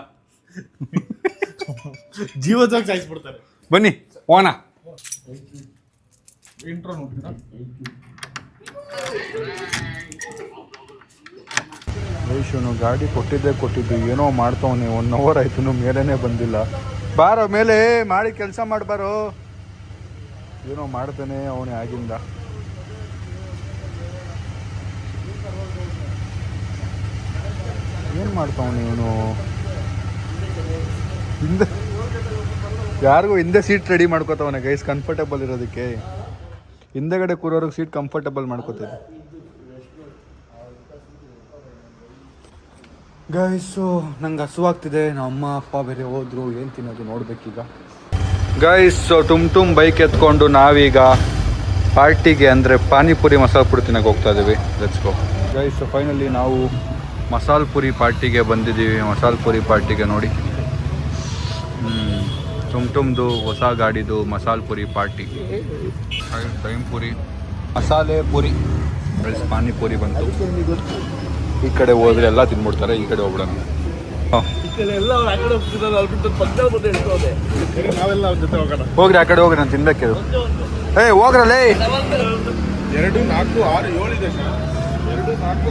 ಜೀವದಾಗ ಸಾಯಿಸ್ಬಿಡ್ತಾರೆ. ಬನ್ನಿ ಹೋಗೋಣ. ಇಂಟ್ರೋ ನೋಡ್ತೀರಾ? ವೈಶುನು ಗಾಡಿ ಕೊಟ್ಟಿದ್ದು ಏನೋ ಮಾಡ್ತವನೆ. 1 hour ಆಯ್ತು ಮೇಲೇನೆ ಬಂದಿಲ್ಲ. ಬಾರೋ ಮೇಲೆ ಮಾಡಿ ಕೆಲಸ ಮಾಡಬಾರೋ. ಏನೋ ಮಾಡ್ತಾನೆ ಅವನೇ ಆಗಿಂದ. ಏನು ಮಾಡ್ತಾವನೆ ಇವನು? ಹಿಂದೆ ಯಾರಿಗೂ ಹಿಂದೆ ಸೀಟ್ ರೆಡಿ ಮಾಡ್ಕೋತಾವನೆ ಗೈಸ್, ಕಂಫರ್ಟೇಬಲ್ ಇರೋದಕ್ಕೆ. ಹಿಂದೆಗಡೆ ಕೂರೋರಿಗೆ ಸೀಟ್ ಕಂಫರ್ಟೇಬಲ್ ಮಾಡ್ಕೋತಾರೆ ಗೈಸು. ನಂಗೆ ಹಸುವಾಗ್ತಿದೆ. ನಮ್ಮ ಅಮ್ಮ ಅಪ್ಪ ಬೇರೆ ಹೋದ್ರು, ಏನು ತಿನ್ನೋದು ನೋಡ್ಬೇಕೀಗ. ಗೈಸ್, ಟುಮ್ ಬೈಕ್ ಎತ್ಕೊಂಡು ನಾವೀಗ ಪಾರ್ಟಿಗೆ ಅಂದರೆ ಪಾನಿಪುರಿ ಮಸಾಲೆ ಪುರಿ ತಿನ್ನಕ್ಕೆ ಹೋಗ್ತಾ ಇದ್ದೀವಿ. Let's go guys. ಫೈನಲಿ ನಾವು ಮಸಾಲೆ ಪುರಿ ಪಾರ್ಟಿಗೆ ಬಂದಿದ್ದೀವಿ. ಮಸಾಲೆ ಪುರಿ ಪಾರ್ಟಿಗೆ ನೋಡಿ, ಟುಮ್ದು ಹೊಸ ಗಾಡಿದು ಮಸಾಲೆ ಪುರಿ ಪಾರ್ಟಿ. ಟೈಮ್ ಪುರಿ, ಮಸಾಲೆ ಪುರಿ, ಪಾನಿಪುರಿ ಬಂತು. ಈ ಕಡೆ ಹೋದ್ರೆ ಎಲ್ಲ ತಿನ್ಬಿಡ್ತಾರೆ, ಈ ಕಡೆ ಹೋಗ್ಬಿಡೋಣ. ನಾವೆಲ್ಲ ಅವ್ರ ಜೊತೆ ಹೋಗೋಣ. ಹೋಗ್ರಿ ಆ ಕಡೆ ಹೋಗ್ರಿ, ನಾನು ತಿನ್ಬೇಕೆ. ಹೋಗ್ರಲ್ಲೇ. 2, 4, 6, 7 ಇದೆ ಸರ್. 2, 4,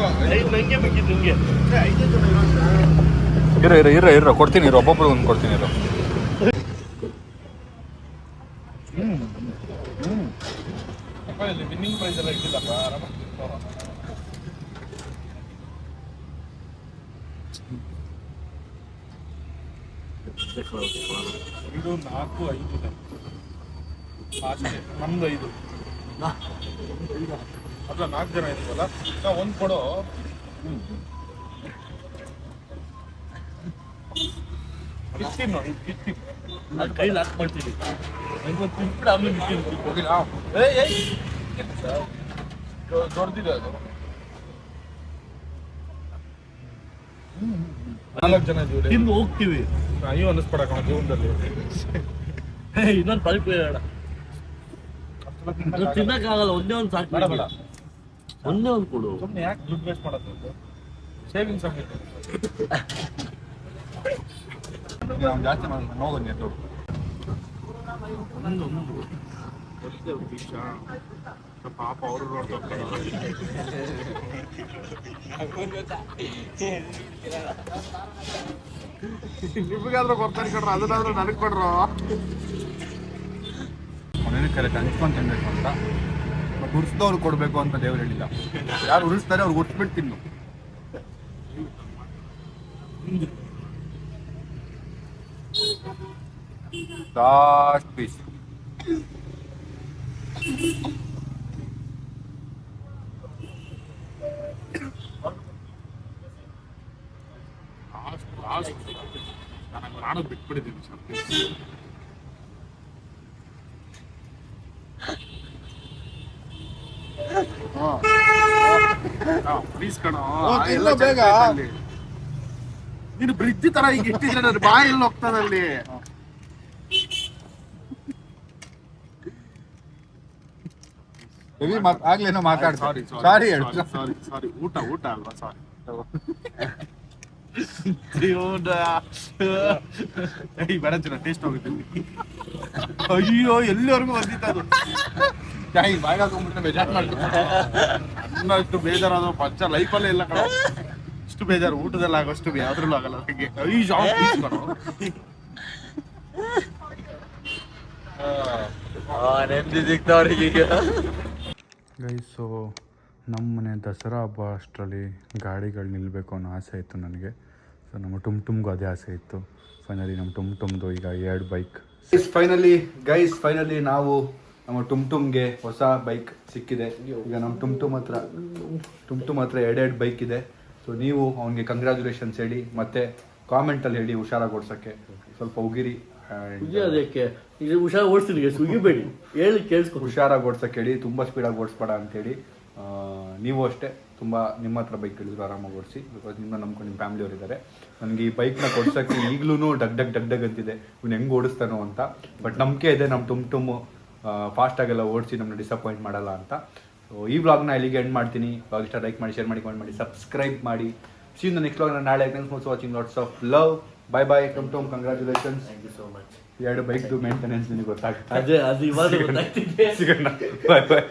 5 ಇರೋ ಕೊಡ್ತೀನಿ. ಒಬ್ಬೊಬ್ರು ಒಂದು ಕೊಡ್ತೀನಿ. ವಿನ್ನಿಂಗ್ ಪ್ರೈಸ್ ಎಲ್ಲ ಇಟ್ಟಿಲ್ಲಪ್ಪ. ಆರಾಮಾಗಿ 2, 4, 5 ಇದೆ ಅಷ್ಟೇ. ನಮ್ದು 5 ಅಲ್ಲ, 4 ಜನ ಇದ್ದೀವಲ್ಲ. ಒಂದು ಕೊಡೋ. ಕಿತ್ತೀನಿ ನೋಡಿ, ಕಿತ್ತೀನಿ. ನಾನು ಕೈ ಲಾಕ್ ಮಾಡ್ತೀನಿ. ನಂಗೊಂದು ತಿನ್ಬಿಟ್ಟು ಆಮೇಲೆ ಬಿಟ್ಟಿರ್ತೀನಿ. ದೊಡ್ಡದಿದೆ ಅದು. 4 ಜನ ಇದೀವಿ. ತಿಂದು ಹೋಗ್ತೀವಿ. ಅಯ್ಯೋ ಅನ್ನಿಸ್ಪಡಕ ಜೀವನದಲ್ಲಿ. ಇನ್ನೊಂದು ಪಲ್ಪ್ ಬೇಡ, ತಿನ್ನಕ್ಕಾಗಲ್ಲ. ಒಂದೇ ಒಂದು ಸಾಕು. ಬೇಡ ಬೇಡ, ಒಂದೇ ಒಂದು ಕೊಡು. ಸುಮ್ಮನೆ ಯಾಕೆ ದುಡ್ಡು ವೇಸ್ಟ್ ಮಾಡೋದು? ಸೇವಿಂಗ್ಸ್ ಆಗಿತ್ತು. ಜಾಸ್ತಿ ಹೋಗೋದು ಪಾಪ ಅವರು ನೋಡ್ತಾರೆ. ನಿಮಗಾದ್ರೂ ಕೊಡ್ತಾರೆ ಕಡ್ರ, ಅದನ್ನಾದ್ರೂ ನನಗೆ ಕೊಡ್ರು. ಅವನೇನು ಕರೆಕ್ಟ್ ಹಂಚ್ಕೊಂಡು ತಿನ್ಬೇಕು ಅಂತ. ಬಟ್ ಉರ್ಸ್ದವ್ರು ಕೊಡ್ಬೇಕು ಅಂತ ದೇವ್ರು ಹೇಳಿಲ್ಲ. ಯಾರು ಉರಿಸ್ತಾರೆ ಅವ್ರು ಉರ್ಸ್ಬಿಟ್ಟು ತಿನ್ನು. Last piece. ನನಗೆ ಮಾಡೋದು ಬಿಟ್ಬಿಟ್ಟಿದ್ದೀನಿ ಸರ್. ಪ್ಲೀಸ್ ಕಣೋ, ಎಲ್ಲ ಬೇಗ. ನೀನು ಬ್ರಿಡ್ಜ್ ತರ ಈಗ ಇಟ್ಟಿದ್ರೆ ನನ್ನ ಬಾಯಲ್ಲಿ ಹೋಗ್ತದಲ್ಲಿ. ಆಗ್ಲೇನೋ ಮಾತಾಡ್. ಸಾರಿ ಊಟ ಅಲ್ವಾ, ಸಾರಿ. ಬೇಡ ಜನ ಟೇಸ್ಟ್ ಹೋಗುತ್ತೆ. ಅಯ್ಯೋ ಎಲ್ಲಿವರೆಗೂ ಬಂದಿತ್ತು ಅದು. ಬಾಯಿಗೆ ಹಾಕೊಂಡ್ಬಿಟ್ಟು ಬೇಜಾರು ಮಾಡ್ತೀನಿ. ಅಷ್ಟು ಬೇಜಾರಾದ ಪಂಚ ಲೈಫಲ್ಲೇ ಇಲ್ಲ ಕಣ. ಇಷ್ಟು ಬೇಜಾರು ಊಟದಲ್ಲಿ ಆಗೋಷ್ಟು ಯಾವ್ದ್ರಲ್ಲೂ ಆಗಲ್ಲ ನನಗೆ. ನೆಮ್ಮದಿ ಸಿಗ್ತಾವ್ರಿಗೆ ಈಗ. ಗೈಸ್, ಸೊ ನಮ್ಮ ಮನೆ ದಸರಾ ಹಬ್ಬ ಅಷ್ಟರಲ್ಲಿ ಗಾಡಿಗಳು ನಿಲ್ಲಬೇಕು ಅನ್ನೋ ಆಸೆ ಇತ್ತು ನನಗೆ. ಸೊ ನಮ್ಮ ಟುಮ್ಗೂ ಅದೇ ಆಸೆ ಇತ್ತು. ಫೈನಲಿ ನಮ್ಮ ಟುಮ್ದು ಈಗ 2 ಬೈಕ್. ಫೈನಲಿ ನಾವು ನಮ್ಮ ಟುಮ್ಗೆ ಹೊಸ ಬೈಕ್ ಸಿಕ್ಕಿದೆ. ಈಗ ನಮ್ಮ ಟುಮ್ ಹತ್ರ 2 ಬೈಕ್ ಇದೆ. ಸೊ ನೀವು ಅವನಿಗೆ ಕಂಗ್ರ್ಯಾಚುಲೇಷನ್ಸ್ ಹೇಳಿ, ಮತ್ತೆ ಕಾಮೆಂಟಲ್ಲಿ ಹೇಳಿ ಹುಷಾರಾಗಿ ಓಡ್ಸೋಕ್ಕೆ. ಸ್ವಲ್ಪ ಉಗಿರಿ, ಅದಕ್ಕೆ ಈಗ ಹುಷಾರ್ ಓಡಿಸ್ತೀನಿ, ಸುಗಿಬೇಡಿ, ಹೇಳಿ ಕೇಳಿಸ್ಕೊ. ಹುಷಾರಾಗಿ ಓಡ್ಸೋಕ್ಕೆ ಹೇಳಿ, ತುಂಬ ಸ್ಪೀಡಾಗಿ ಓಡಿಸ್ಬೇಡ ಅಂತೇಳಿ. ನೀವು ಅಷ್ಟೇ ತುಂಬ ನಿಮ್ಮ ಹತ್ರ ಬೈಕ್ ಹೇಳಿದ್ರು ಆರಾಮಾಗಿ ಓಡಿಸಿ. ಬಿಕಾಸ್ ನಿಮ್ಮನ್ನ ನಂಬ್ಕೊಂಡು ನಿಮ್ಮ ಫ್ಯಾಮಿಲಿಯವ್ರು ಇದ್ದಾರೆ. ನನಗೆ ಈ ಬೈಕ್ನ ಕೊಡ್ಸೋಕ್ಕೆ ಈಗಲೂ ಡಗ್ ಅಂತಿದೆ, ಇವ್ನು ಹೆಂಗೆ ಓಡಿಸ್ತಾನೋ ಅಂತ. ಬಟ್ ನಂಬಿಕೆ ಇದೆ ನಮ್ಮ ಟುಮ್ ಫಾಸ್ಟಾಗೆಲ್ಲ ಓಡಿಸಿ ನಮ್ಮನ್ನ ಡಿಸಪಾಯಿಂಟ್ ಮಾಡಲ್ಲ ಅಂತ. ಸೊ ಈ ವ್ಲಾಗ್ನ ಇಲ್ಲಿಗೆ ಎಂಡ್ ಮಾಡ್ತೀನಿ. ವ್ಲಾಗ್ ಇಷ್ಟ ಲೈಕ್ ಮಾಡಿ, ಶೇರ್ ಮಾಡಿ, ಕಮೆಂಟ್ ಮಾಡಿ, ಸಬ್ಸ್ಕ್ರೈಬ್ ಮಾಡಿ. See you in the next vlog. ನಾಳೆ thanks for watching. Lots of love. Bye ಟುಮ್ congratulations. Thank you so much. 2 ಬೈಕ್ದು ಮೇಂಟೆನೆನ್ಸ್ ನಿಮಗೆ ಗೊತ್ತಾಗುತ್ತೆ. ಅದು ಇವಾಗ ಗೊತ್ತಾಗ್ತಿದೆ. ಸಿಗೋಣ. ಬಾಯ್.